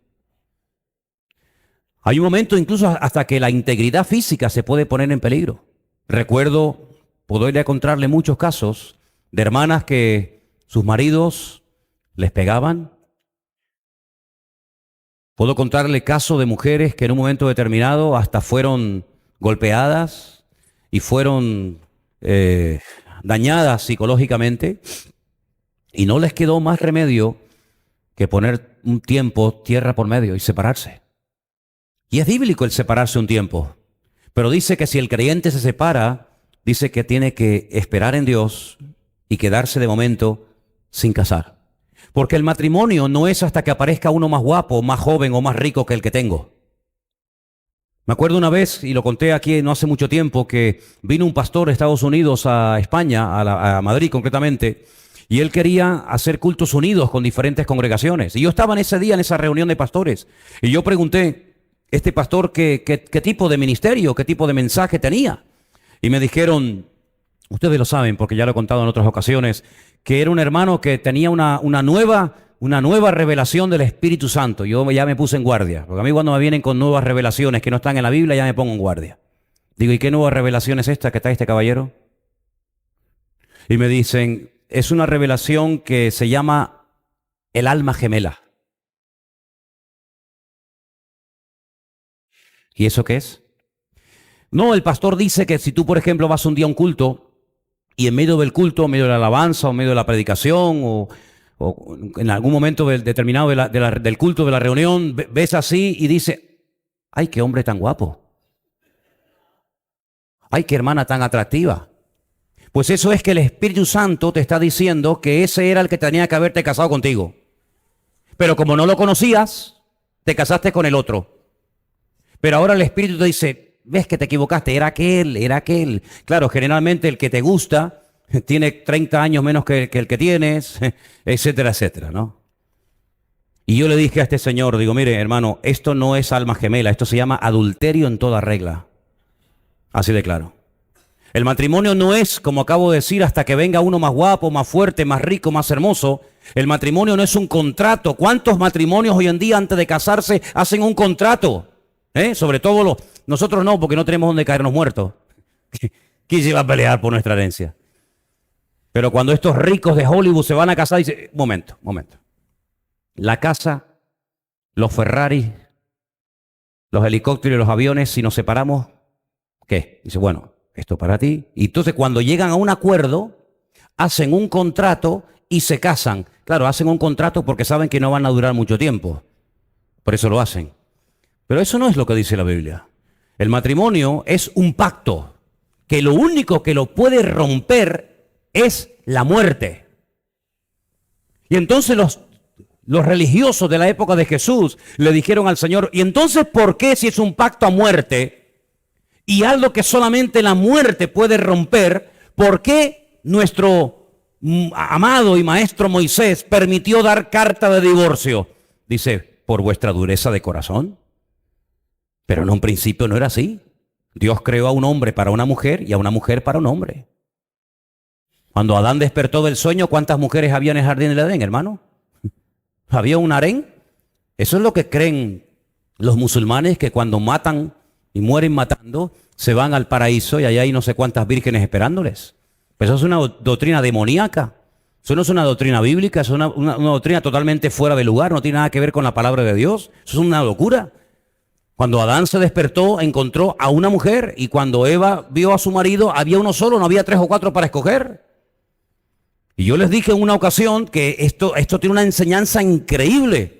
Hay un momento incluso hasta que la integridad física se puede poner en peligro. Recuerdo, podría encontrarle muchos casos de hermanas que sus maridos les pegaban. Puedo contarle casos de mujeres que en un momento determinado hasta fueron golpeadas y fueron dañadas psicológicamente. Y no les quedó más remedio que poner un tiempo tierra por medio y separarse. Y es bíblico el separarse un tiempo. Pero dice que si el creyente se separa, dice que tiene que esperar en Dios y quedarse de momento sin casar. Porque el matrimonio no es hasta que aparezca uno más guapo, más joven o más rico que el que tengo. Me acuerdo una vez, y lo conté aquí no hace mucho tiempo, que vino un pastor de Estados Unidos a España, a Madrid concretamente, y él quería hacer cultos unidos con diferentes congregaciones. Y yo estaba en ese día, en esa reunión de pastores. Y yo pregunté, este pastor, ¿qué tipo de ministerio, qué tipo de mensaje tenía? Y me dijeron, ustedes lo saben porque ya lo he contado en otras ocasiones, que era un hermano que tenía una nueva revelación del Espíritu Santo. Yo ya me puse en guardia. Porque a mí cuando me vienen con nuevas revelaciones que no están en la Biblia, ya me pongo en guardia. Digo, ¿y qué nueva revelación es esta que está este caballero? Y me dicen, es una revelación que se llama el alma gemela. ¿Y eso qué es? No, el pastor dice que si tú, por ejemplo, vas un día a un culto y en medio del culto, en medio de la alabanza, o en medio de la predicación, o en algún momento determinado del culto, de la reunión, ves así y dices, ¡ay, qué hombre tan guapo! ¡Ay, qué hermana tan atractiva! Pues eso es que el Espíritu Santo te está diciendo que ese era el que tenía que haberte casado contigo. Pero como no lo conocías, te casaste con el otro. Pero ahora el Espíritu te dice, ves que te equivocaste, era aquel, era aquel. Claro, generalmente el que te gusta tiene 30 años menos que el que tienes, etcétera, etcétera, ¿no? Y yo le dije a este señor, digo, mire, hermano, esto no es alma gemela, esto se llama adulterio en toda regla. Así de claro. El matrimonio no es, como acabo de decir, hasta que venga uno más guapo, más fuerte, más rico, más hermoso. El matrimonio no es un contrato. ¿Cuántos matrimonios hoy en día antes de casarse hacen un contrato? Sobre todo nosotros no, porque no tenemos donde caernos muertos. ¿Quién se va a pelear por nuestra herencia? Pero cuando estos ricos de Hollywood se van a casar, dice, momento. La casa, los Ferrari, los helicópteros y los aviones, si nos separamos, ¿qué? Dice, bueno, esto para ti. Y entonces cuando llegan a un acuerdo, hacen un contrato y se casan. Claro, hacen un contrato porque saben que no van a durar mucho tiempo. Por eso lo hacen. Pero eso no es lo que dice la Biblia. El matrimonio es un pacto que lo único que lo puede romper es la muerte. Y entonces los religiosos de la época de Jesús le dijeron al Señor, ¿y entonces por qué si es un pacto a muerte y algo que solamente la muerte puede romper, por qué nuestro amado y maestro Moisés permitió dar carta de divorcio? Dice, por vuestra dureza de corazón. Pero en un principio no era así. Dios creó a un hombre para una mujer y a una mujer para un hombre. Cuando Adán despertó del sueño, ¿cuántas mujeres había en el jardín del Edén, hermano? ¿Había un harén? Eso es lo que creen los musulmanes, que cuando matan y mueren matando, se van al paraíso y allá hay no sé cuántas vírgenes esperándoles. Pues eso es una doctrina demoníaca. Eso no es una doctrina bíblica, es una doctrina totalmente fuera de lugar, no tiene nada que ver con la palabra de Dios. Eso es una locura. Cuando Adán se despertó, encontró a una mujer, y cuando Eva vio a su marido, había uno solo, no había 3 o 4 para escoger. Y yo les dije en una ocasión que esto tiene una enseñanza increíble.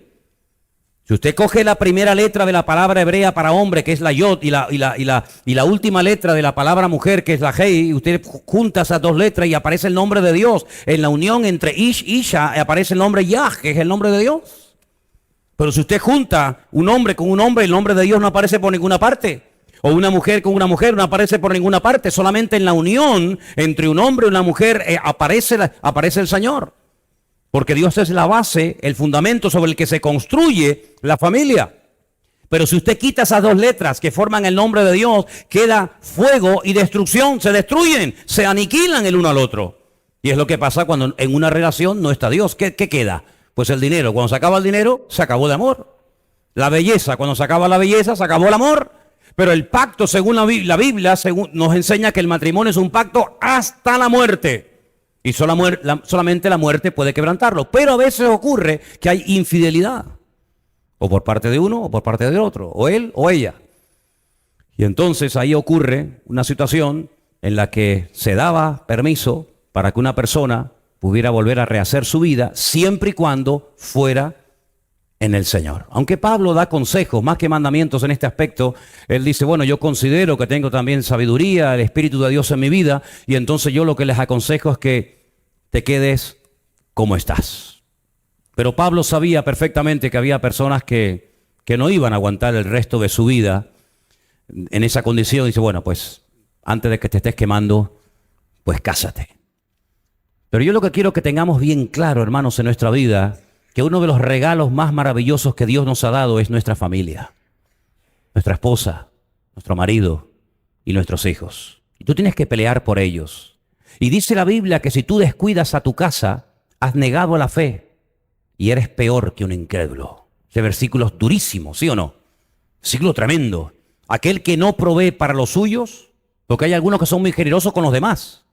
Si usted coge la primera letra de la palabra hebrea para hombre, que es la yod, y la última letra de la palabra mujer, que es la hei, y usted junta esas 2 letras y aparece el nombre de Dios. En la unión entre ish y isha aparece el nombre Yah, que es el nombre de Dios. Pero si usted junta un hombre con un hombre, el nombre de Dios no aparece por ninguna parte. O una mujer con una mujer no aparece por ninguna parte. Solamente en la unión entre un hombre y una mujer aparece el Señor. Porque Dios es la base, el fundamento sobre el que se construye la familia. Pero si usted quita esas 2 letras que forman el nombre de Dios, queda fuego y destrucción. Se destruyen, se aniquilan el uno al otro. Y es lo que pasa cuando en una relación no está Dios. ¿Qué queda? Pues el dinero. Cuando se acaba el dinero, se acabó el amor. La belleza. Cuando se acaba la belleza, se acabó el amor. Pero el pacto, según la Biblia, nos enseña que el matrimonio es un pacto hasta la muerte. Y solamente la muerte puede quebrantarlo. Pero a veces ocurre que hay infidelidad. O por parte de uno o por parte del otro. O él o ella. Y entonces ahí ocurre una situación en la que se daba permiso para que una persona pudiera volver a rehacer su vida, siempre y cuando fuera en el Señor. Aunque Pablo da consejos más que mandamientos en este aspecto, él dice, bueno, yo considero que tengo también sabiduría, el Espíritu de Dios en mi vida, y entonces yo lo que les aconsejo es que te quedes como estás. Pero Pablo sabía perfectamente que había personas que no iban a aguantar el resto de su vida en esa condición. Dice, bueno, pues antes de que te estés quemando, pues cásate. Pero yo lo que quiero que tengamos bien claro, hermanos, en nuestra vida, que uno de los regalos más maravillosos que Dios nos ha dado es nuestra familia, nuestra esposa, nuestro marido y nuestros hijos. Y tú tienes que pelear por ellos. Y dice la Biblia que si tú descuidas a tu casa, has negado la fe y eres peor que un incrédulo. Ese versículo es durísimo, ¿sí o no? Versículo tremendo. Aquel que no provee para los suyos, porque hay algunos que son muy generosos con los demás.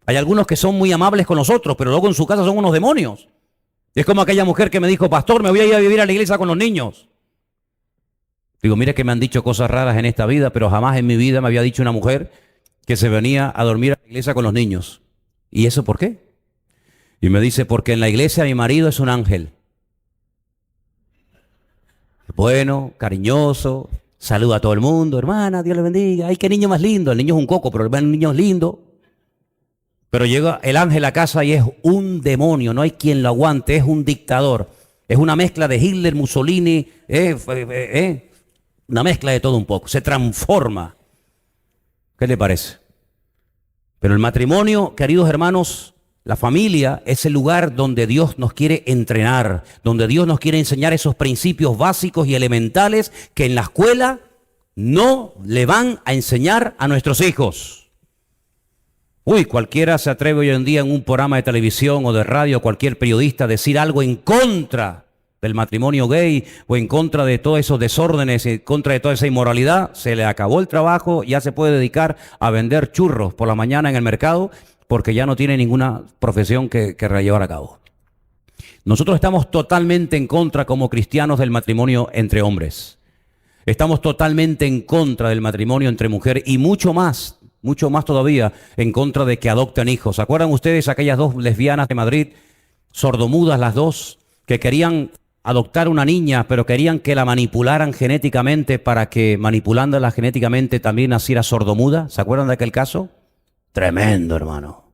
Hay algunos que son muy amables con nosotros, pero luego en su casa son unos demonios. Es como aquella mujer que me dijo, pastor, me voy a ir a vivir a la iglesia con los niños. Digo, mire que me han dicho cosas raras en esta vida, pero jamás en mi vida me había dicho una mujer que se venía a dormir a la iglesia con los niños. ¿Y eso por qué? Y me dice, porque en la iglesia mi marido es un ángel. Bueno, cariñoso, saluda a todo el mundo, hermana, Dios le bendiga. Ay, qué niño más lindo. El niño es un coco, pero el niño es lindo. Pero llega el ángel a casa y es un demonio, no hay quien lo aguante, es un dictador. Es una mezcla de Hitler, Mussolini, una mezcla de todo un poco. Se transforma. ¿Qué le parece? Pero el matrimonio, queridos hermanos, la familia es el lugar donde Dios nos quiere entrenar, donde Dios nos quiere enseñar esos principios básicos y elementales que en la escuela no le van a enseñar a nuestros hijos. Uy, cualquiera se atreve hoy en día en un programa de televisión o de radio, cualquier periodista, a decir algo en contra del matrimonio gay o en contra de todos esos desórdenes, en contra de toda esa inmoralidad. Se le acabó el trabajo, ya se puede dedicar a vender churros por la mañana en el mercado porque ya no tiene ninguna profesión que llevar a cabo. Nosotros estamos totalmente en contra como cristianos del matrimonio entre hombres. Estamos totalmente en contra del matrimonio entre mujeres y mucho más mucho más todavía en contra de que adopten hijos. ¿Se acuerdan ustedes aquellas dos lesbianas de Madrid, sordomudas las dos, que querían adoptar una niña, pero querían que la manipularan genéticamente para que manipulándola genéticamente también naciera sordomuda? ¿Se acuerdan de aquel caso? Tremendo, hermano.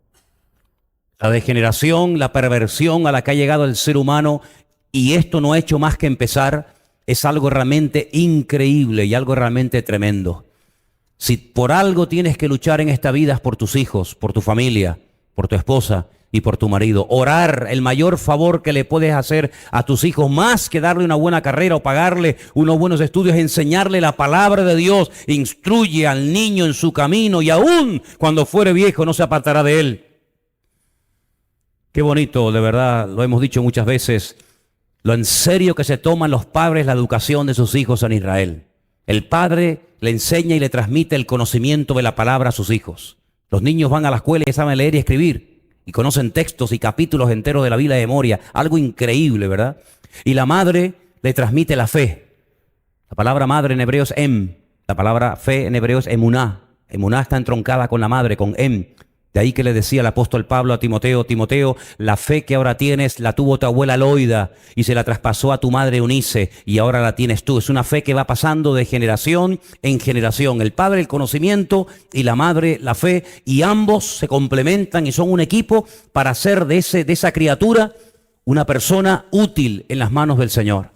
La degeneración, la perversión a la que ha llegado el ser humano, y esto no ha hecho más que empezar, es algo realmente increíble y algo realmente tremendo. Si por algo tienes que luchar en esta vida es por tus hijos, por tu familia, por tu esposa y por tu marido. Orar, el mayor favor que le puedes hacer a tus hijos, más que darle una buena carrera o pagarle unos buenos estudios, enseñarle la palabra de Dios. Instruye al niño en su camino y aún cuando fuere viejo no se apartará de él. Qué bonito, de verdad, lo hemos dicho muchas veces, lo en serio que se toman los padres la educación de sus hijos en Israel. El padre le enseña y le transmite el conocimiento de la palabra a sus hijos. Los niños van a la escuela y saben leer y escribir y conocen textos y capítulos enteros de la Biblia de memoria. Algo increíble, ¿verdad? Y la madre le transmite la fe. La palabra madre en hebreo es em. La palabra fe en hebreo es emuná. Emuná está entroncada con la madre, con em. De ahí que le decía el apóstol Pablo a Timoteo, Timoteo, la fe que ahora tienes la tuvo tu abuela Loida y se la traspasó a tu madre Eunice y ahora la tienes tú. Es una fe que va pasando de generación en generación. El padre el conocimiento y la madre la fe, y ambos se complementan y son un equipo para hacer de esa criatura una persona útil en las manos del Señor.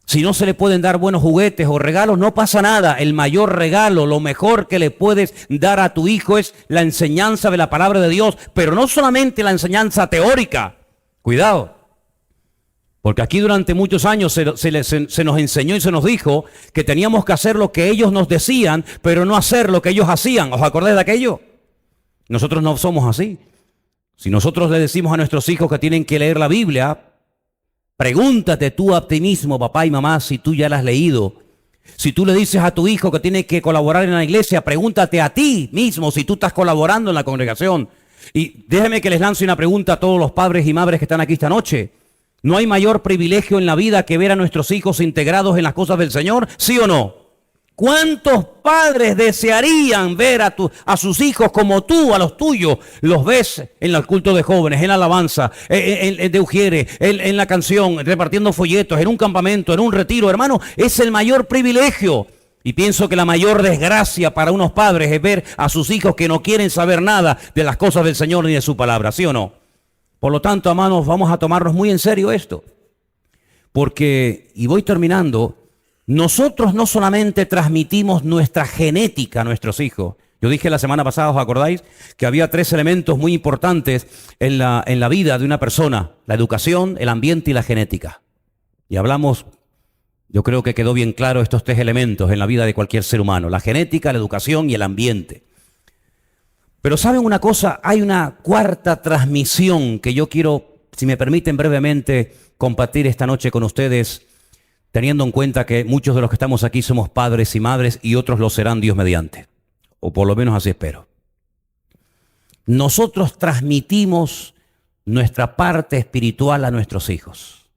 Si no se le pueden dar buenos juguetes o regalos, no pasa nada. El mayor regalo, lo mejor que le puedes dar a tu hijo es la enseñanza de la palabra de Dios, pero no solamente la enseñanza teórica. Cuidado, porque aquí durante muchos años se nos enseñó y se nos dijo que teníamos que hacer lo que ellos nos decían, pero no hacer lo que ellos hacían. ¿Os acordáis de aquello? Nosotros no somos así. Si nosotros le decimos a nuestros hijos que tienen que leer la Biblia, pregúntate tú a ti mismo, papá y mamá, si tú ya la has leído. Si tú le dices a tu hijo que tiene que colaborar en la iglesia, pregúntate a ti mismo si tú estás colaborando en la congregación. Y déjenme que les lance una pregunta a todos los padres y madres que están aquí esta noche. ¿No hay mayor privilegio en la vida que ver a nuestros hijos integrados en las cosas del Señor? ¿Sí o no? ¿Cuántos padres desearían ver a sus hijos como tú, a los tuyos? Los ves en el culto de jóvenes, en la alabanza, de Ujieres, en la canción, repartiendo folletos, en un campamento, en un retiro. Hermano, es el mayor privilegio. Y pienso que la mayor desgracia para unos padres es ver a sus hijos que no quieren saber nada de las cosas del Señor ni de su palabra, ¿sí o no? Por lo tanto, hermanos, vamos a tomarnos muy en serio esto. Porque, y voy terminando, nosotros no solamente transmitimos nuestra genética a nuestros hijos. Yo dije la semana pasada, ¿os acordáis? Que había 3 elementos muy importantes en la vida de una persona: la educación, el ambiente y la genética. Y hablamos, yo creo que quedó bien claro estos 3 elementos en la vida de cualquier ser humano: la genética, la educación y el ambiente. Pero ¿saben una cosa? Hay una cuarta transmisión que yo quiero, si me permiten brevemente, compartir esta noche con ustedes, teniendo en cuenta que muchos de los que estamos aquí somos padres y madres y otros lo serán, Dios mediante. O por lo menos así espero. Nosotros transmitimos nuestra parte espiritual a nuestros hijos.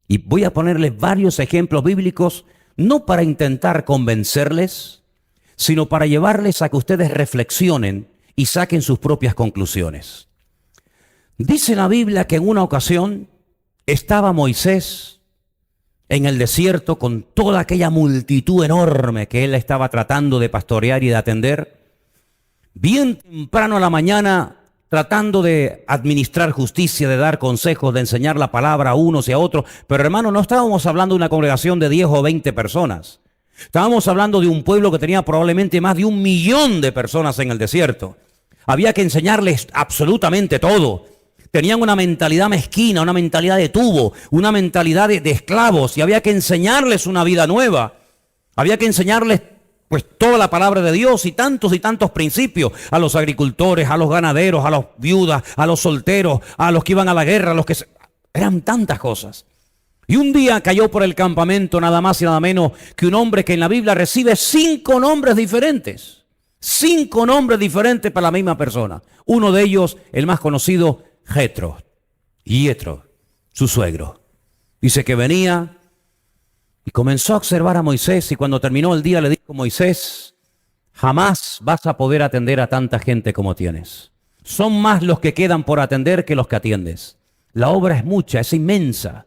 Y voy a ponerles varios ejemplos bíblicos, no para intentar convencerles, sino para llevarles a que ustedes reflexionen y saquen sus propias conclusiones. Dice la Biblia que en una ocasión estaba Moisés en el desierto con toda aquella multitud enorme que él estaba tratando de pastorear y de atender, bien temprano a la mañana, tratando de administrar justicia, de dar consejos, de enseñar la palabra a unos y a otros. Pero hermano, no estábamos hablando de una congregación de 10 o 20 personas. Estábamos hablando de un pueblo que tenía probablemente más de 1 millón de personas en el desierto. Había que enseñarles absolutamente todo. Tenían una mentalidad mezquina, una mentalidad de tubo, una mentalidad de esclavos, y había que enseñarles una vida nueva. Había que enseñarles pues toda la palabra de Dios y tantos principios a los agricultores, a los ganaderos, a las viudas, a los solteros, a los que iban a la guerra, a los que... Eran tantas cosas. Y un día cayó por el campamento nada más y nada menos que un hombre que en la Biblia recibe 5 nombres diferentes. 5 nombres diferentes para la misma persona. Uno de ellos, el más conocido, Jetro, su suegro. Dice que venía y comenzó a observar a Moisés, y cuando terminó el día le dijo: Moisés, Jamás vas a poder atender a tanta gente como tienes. Son más los que quedan por atender que los que atiendes. La obra es mucha, es inmensa.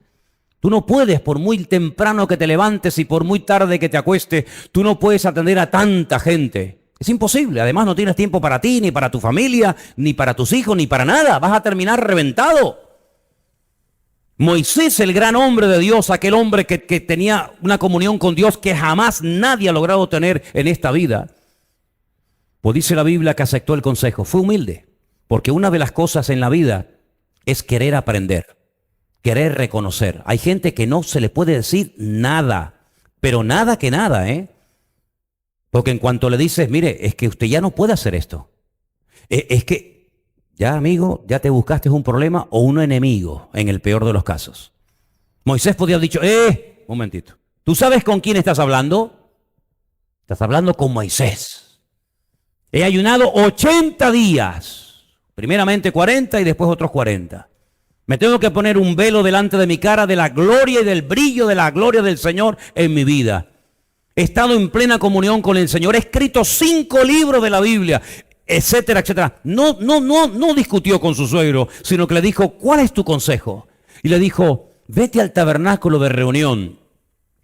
Tú no puedes, por muy temprano que te levantes y por muy tarde que te acuestes, tú no puedes atender a tanta gente. Es imposible. Además, no tienes tiempo para ti, ni para tu familia, ni para tus hijos, ni para nada. Vas a terminar reventado. Moisés, el gran hombre de Dios, aquel hombre que tenía una comunión con Dios que jamás nadie ha logrado tener en esta vida, pues dice la Biblia que aceptó el consejo. Fue humilde, porque una de las cosas en la vida es querer aprender, querer reconocer. Hay gente que no se le puede decir nada, pero nada que nada, ¿eh? Porque en cuanto le dices, mire, es que usted ya no puede hacer esto. Es que ya, amigo, ya te buscaste un problema o un enemigo, en el peor de los casos. Moisés podía haber dicho, un momentito. ¿Tú sabes con quién estás hablando? Estás hablando con Moisés. He ayunado 80 días. Primeramente 40 y después otros 40. Me tengo que poner un velo delante de mi cara de la gloria y del brillo de la gloria del Señor en mi vida. He estado en plena comunión con el Señor. He escrito 5 libros de la Biblia, etcétera, etcétera. No discutió con su suegro, sino que le dijo, ¿cuál es tu consejo? Y le dijo, vete al tabernáculo de reunión.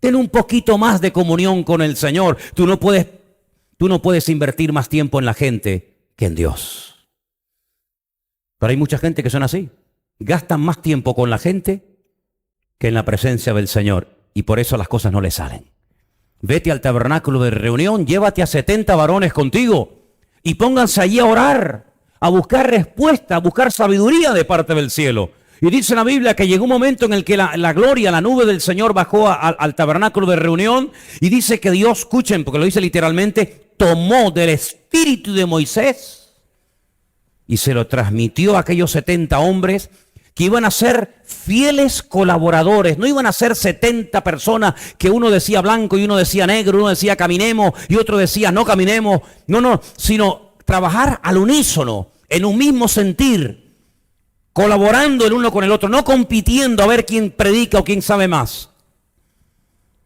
Ten un poquito más de comunión con el Señor. Tú no puedes invertir más tiempo en la gente que en Dios. Pero hay mucha gente que son así. Gastan más tiempo con la gente que en la presencia del Señor. Y por eso las cosas no les salen. Vete al tabernáculo de reunión, llévate a 70 varones contigo y pónganse allí a orar, a buscar respuesta, a buscar sabiduría de parte del cielo. Y dice la Biblia que llegó un momento en el que la gloria, la nube del Señor bajó al tabernáculo de reunión y dice que Dios, escuchen, porque lo dice literalmente, tomó del espíritu de Moisés y se lo transmitió a aquellos 70 hombres que iban a ser fieles colaboradores. No iban a ser 70 personas que uno decía blanco y uno decía negro, uno decía caminemos y otro decía no caminemos. No, sino trabajar al unísono, en un mismo sentir, colaborando el uno con el otro, no compitiendo a ver quién predica o quién sabe más.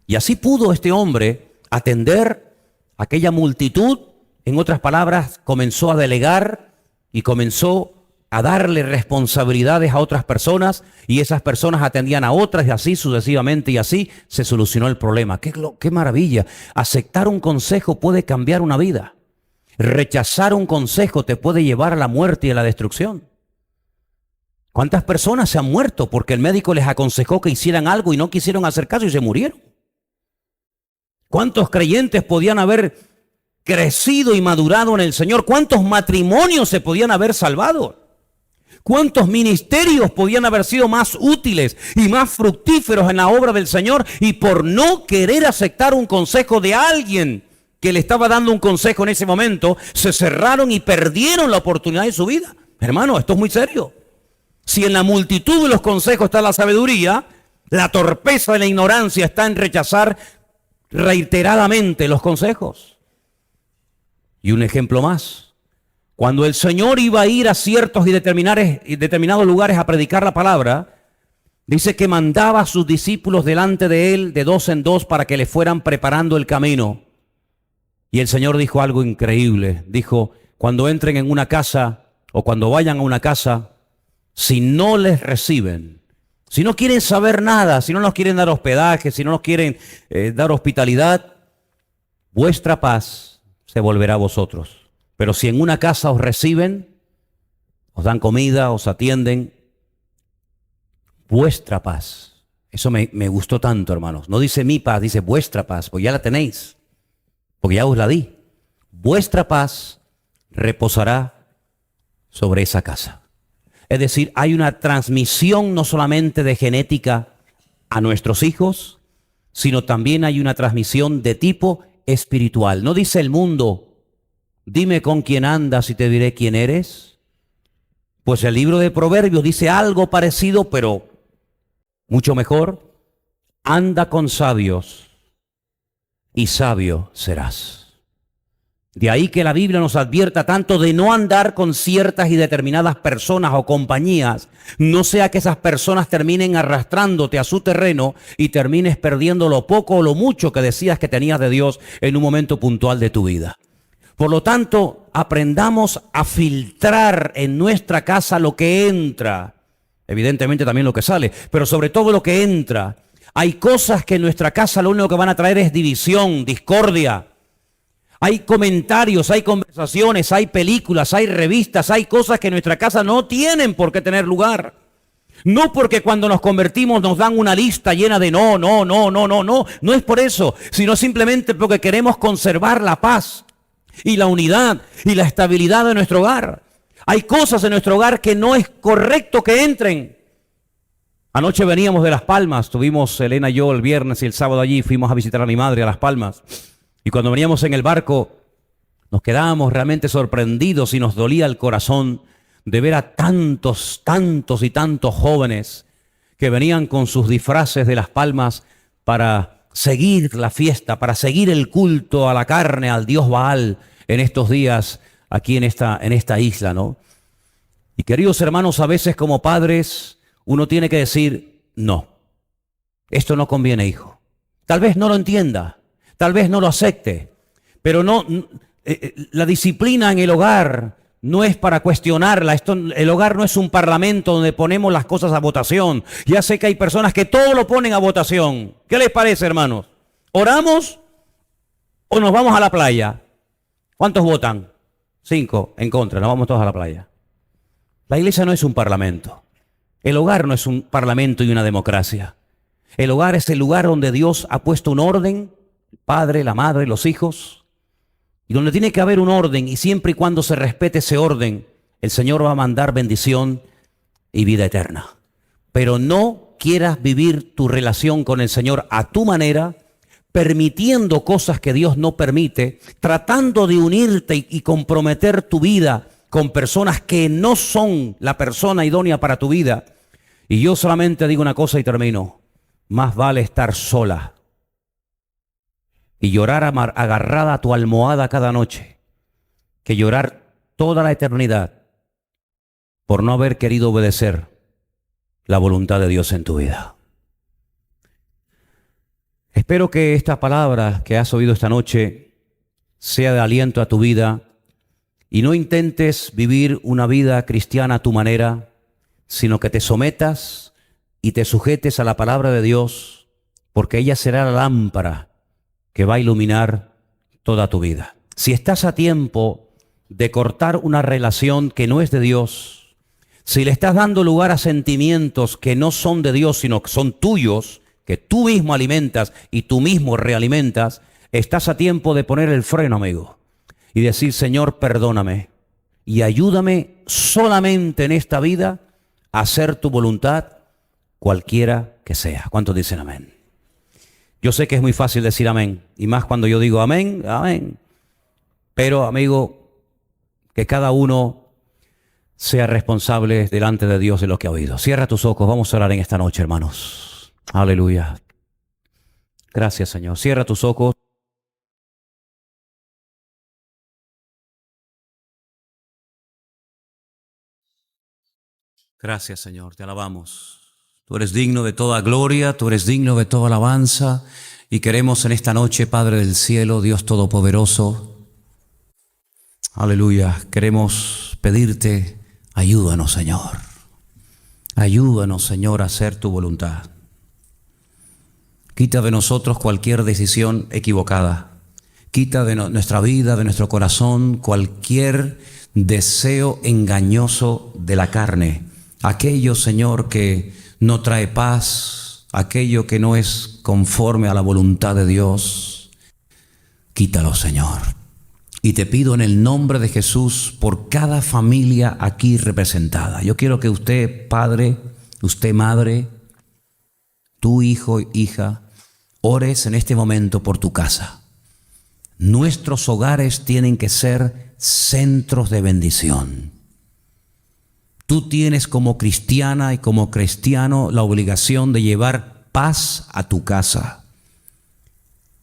Y así pudo este hombre atender a aquella multitud. En otras palabras, comenzó a delegar y comenzó a darle responsabilidades a otras personas y esas personas atendían a otras y así sucesivamente y así se solucionó el problema. ¡Qué maravilla! Aceptar un consejo puede cambiar una vida. Rechazar un consejo te puede llevar a la muerte y a la destrucción. ¿Cuántas personas se han muerto porque el médico les aconsejó que hicieran algo y no quisieron hacer caso y se murieron? ¿Cuántos creyentes podían haber crecido y madurado en el Señor? ¿Cuántos matrimonios se podían haber salvado? ¿Cuántos ministerios podían haber sido más útiles y más fructíferos en la obra del Señor? Y por no querer aceptar un consejo de alguien que le estaba dando un consejo en ese momento, se cerraron y perdieron la oportunidad de su vida. Hermano, esto es muy serio. Si en la multitud de los consejos está la sabiduría, la torpeza de la ignorancia está en rechazar reiteradamente los consejos. Y un ejemplo más. Cuando el Señor iba a ir a ciertos y determinados lugares a predicar la palabra, dice que mandaba a sus discípulos delante de él de 2 en 2 para que le fueran preparando el camino. Y el Señor dijo algo increíble. Dijo, cuando entren en una casa o cuando vayan a una casa, si no les reciben, si no quieren saber nada, si no nos quieren dar hospedaje, si no nos quieren dar hospitalidad, vuestra paz se volverá a vosotros. Pero si en una casa os reciben, os dan comida, os atienden, vuestra paz. Eso me gustó tanto, hermanos. No dice mi paz, dice vuestra paz, pues ya la tenéis, porque ya os la di. Vuestra paz reposará sobre esa casa. Es decir, hay una transmisión no solamente de genética a nuestros hijos, sino también hay una transmisión de tipo espiritual. No dice el mundo, dime con quién andas y te diré quién eres. Pues el libro de Proverbios dice algo parecido, pero mucho mejor. Anda con sabios y sabio serás. De ahí que la Biblia nos advierta tanto de no andar con ciertas y determinadas personas o compañías, no sea que esas personas terminen arrastrándote a su terreno y termines perdiendo lo poco o lo mucho que decías que tenías de Dios en un momento puntual de tu vida. Por lo tanto, aprendamos a filtrar en nuestra casa lo que entra. Evidentemente también lo que sale, pero sobre todo lo que entra. Hay cosas que en nuestra casa lo único que van a traer es división, discordia. Hay comentarios, hay conversaciones, hay películas, hay revistas, hay cosas que en nuestra casa no tienen por qué tener lugar. No porque cuando nos convertimos nos dan una lista llena de no. No es por eso, sino simplemente porque queremos conservar la paz y la unidad y la estabilidad de nuestro hogar. Hay cosas en nuestro hogar que no es correcto que entren. Anoche veníamos de Las Palmas, tuvimos Elena y yo el viernes y el sábado allí, fuimos a visitar a mi madre a Las Palmas. Y cuando veníamos en el barco, nos quedábamos realmente sorprendidos y nos dolía el corazón de ver a tantos y tantos jóvenes que venían con sus disfraces de Las Palmas para seguir la fiesta, para seguir el culto a la carne, al dios Baal en estos días aquí en esta isla, ¿no? Y queridos hermanos, a veces como padres uno tiene que decir, no, esto no conviene, hijo. Tal vez no lo entienda, tal vez no lo acepte, pero la disciplina en el hogar no es para cuestionarla. El hogar no es un parlamento donde ponemos las cosas a votación. Ya sé que hay personas que todo lo ponen a votación. ¿Qué les parece, hermanos? ¿Oramos o nos vamos a la playa? ¿Cuántos votan? 5 en contra, nos vamos todos a la playa. La iglesia no es un parlamento. El hogar no es un parlamento y una democracia. El hogar es el lugar donde Dios ha puesto un orden, el padre, la madre, los hijos, y donde tiene que haber un orden, y siempre y cuando se respete ese orden, el Señor va a mandar bendición y vida eterna. Pero no quieras vivir tu relación con el Señor a tu manera, permitiendo cosas que Dios no permite, tratando de unirte y comprometer tu vida con personas que no son la persona idónea para tu vida. Y yo solamente digo una cosa y termino. Más vale estar sola y llorar agarrada a tu almohada cada noche que llorar toda la eternidad por no haber querido obedecer la voluntad de Dios en tu vida. Espero que esta palabra que has oído esta noche sea de aliento a tu vida y no intentes vivir una vida cristiana a tu manera, sino que te sometas y te sujetes a la palabra de Dios, porque ella será la lámpara que va a iluminar toda tu vida. Si estás a tiempo de cortar una relación que no es de Dios, si le estás dando lugar a sentimientos que no son de Dios, sino que son tuyos, que tú mismo alimentas y tú mismo realimentas, estás a tiempo de poner el freno, amigo, y decir, Señor, perdóname y ayúdame solamente en esta vida a hacer tu voluntad, cualquiera que sea. ¿Cuántos dicen amén? Yo sé que es muy fácil decir amén, y más cuando yo digo amén, amén. Pero, amigo, que cada uno sea responsable delante de Dios de lo que ha oído. Cierra tus ojos, vamos a orar en esta noche, hermanos. Aleluya. Gracias, Señor. Cierra tus ojos. Gracias, Señor, te alabamos. Tú eres digno de toda gloria, tú eres digno de toda alabanza, y queremos en esta noche, Padre del cielo, Dios todopoderoso, aleluya, queremos pedirte, ayúdanos, Señor. Ayúdanos, Señor, a hacer tu voluntad. Quita de nosotros cualquier decisión equivocada. Quita de nuestra vida, de nuestro corazón, cualquier deseo engañoso de la carne. Aquello, Señor, que no trae paz, aquello que no es conforme a la voluntad de Dios, quítalo, Señor. Y te pido en el nombre de Jesús por cada familia aquí representada. Yo quiero que usted, padre, usted, madre, tu hijo, hija, ores en este momento por tu casa. Nuestros hogares tienen que ser centros de bendición. Tú tienes como cristiana y como cristiano la obligación de llevar paz a tu casa,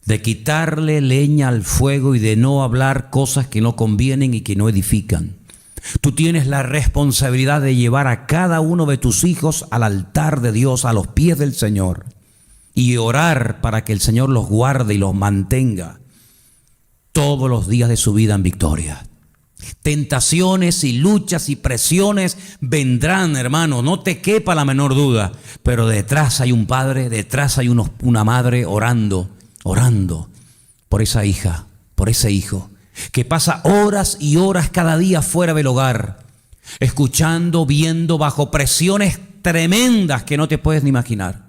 de quitarle leña al fuego y de no hablar cosas que no convienen y que no edifican. Tú tienes la responsabilidad de llevar a cada uno de tus hijos al altar de Dios, a los pies del Señor, y orar para que el Señor los guarde y los mantenga. todos los días de su vida en victoria. Tentaciones y luchas y presiones vendrán, hermano, no te quepa la menor duda, pero detrás hay un padre, detrás hay una madre orando por esa hija, por ese hijo, que pasa horas y horas cada día fuera del hogar, escuchando, viendo, bajo presiones tremendas que no te puedes ni imaginar.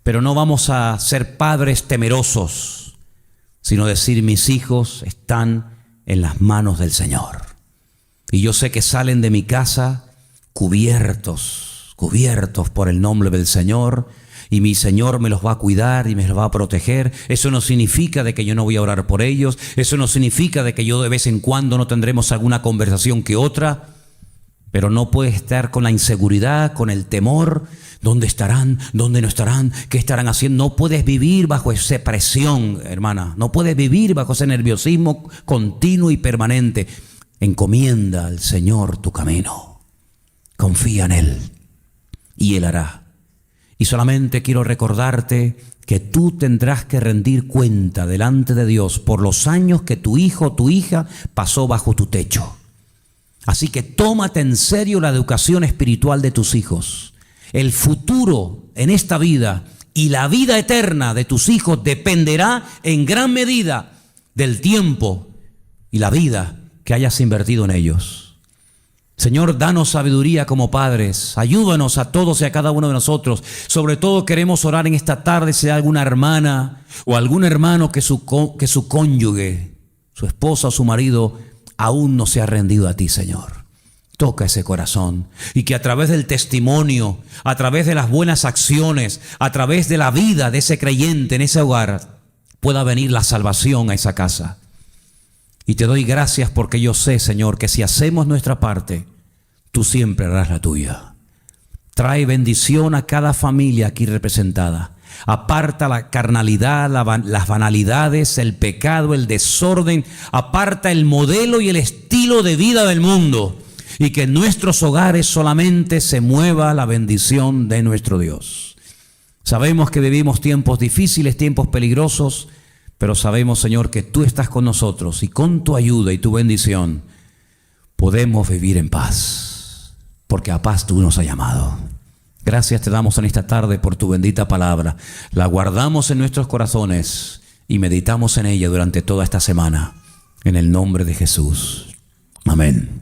Pero no vamos a ser padres temerosos, sino decir: mis hijos están en las manos del Señor. Y yo sé que salen de mi casa cubiertos por el nombre del Señor, y mi Señor me los va a cuidar y me los va a proteger. Eso no significa de que yo no voy a orar por ellos, eso no significa de que yo de vez en cuando no tendremos alguna conversación que otra, pero no puedes estar con la inseguridad, con el temor. ¿Dónde estarán? ¿Dónde no estarán? ¿Qué estarán haciendo? No puedes vivir bajo esa presión, hermana. No puedes vivir bajo ese nerviosismo continuo y permanente. Encomienda al Señor tu camino. Confía en Él y Él hará. Y solamente quiero recordarte que tú tendrás que rendir cuenta delante de Dios por los años que tu hijo o tu hija pasó bajo tu techo. Así que tómate en serio la educación espiritual de tus hijos. El futuro en esta vida y la vida eterna de tus hijos dependerá en gran medida del tiempo y la vida que hayas invertido en ellos. Señor, danos sabiduría como padres. Ayúdanos a todos y a cada uno de nosotros. Sobre todo queremos orar en esta tarde si hay alguna hermana o algún hermano que su cónyuge, su esposa o su marido, aún no se ha rendido a ti, Señor. Toca ese corazón y que a través del testimonio, a través de las buenas acciones, a través de la vida de ese creyente en ese hogar, pueda venir la salvación a esa casa. Y te doy gracias porque yo sé, Señor, que si hacemos nuestra parte, tú siempre harás la tuya. Trae bendición a cada familia aquí representada. Aparta la carnalidad, las banalidades, el pecado, el desorden. Aparta el modelo y el estilo de vida del mundo. Y que en nuestros hogares solamente se mueva la bendición de nuestro Dios. Sabemos que vivimos tiempos difíciles, tiempos peligrosos, pero sabemos, Señor, que tú estás con nosotros y con tu ayuda y tu bendición podemos vivir en paz, porque a paz tú nos has llamado. Gracias te damos en esta tarde por tu bendita palabra. La guardamos en nuestros corazones y meditamos en ella durante toda esta semana. En el nombre de Jesús. Amén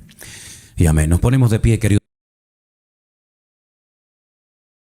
y amén. Nos ponemos de pie, queridos.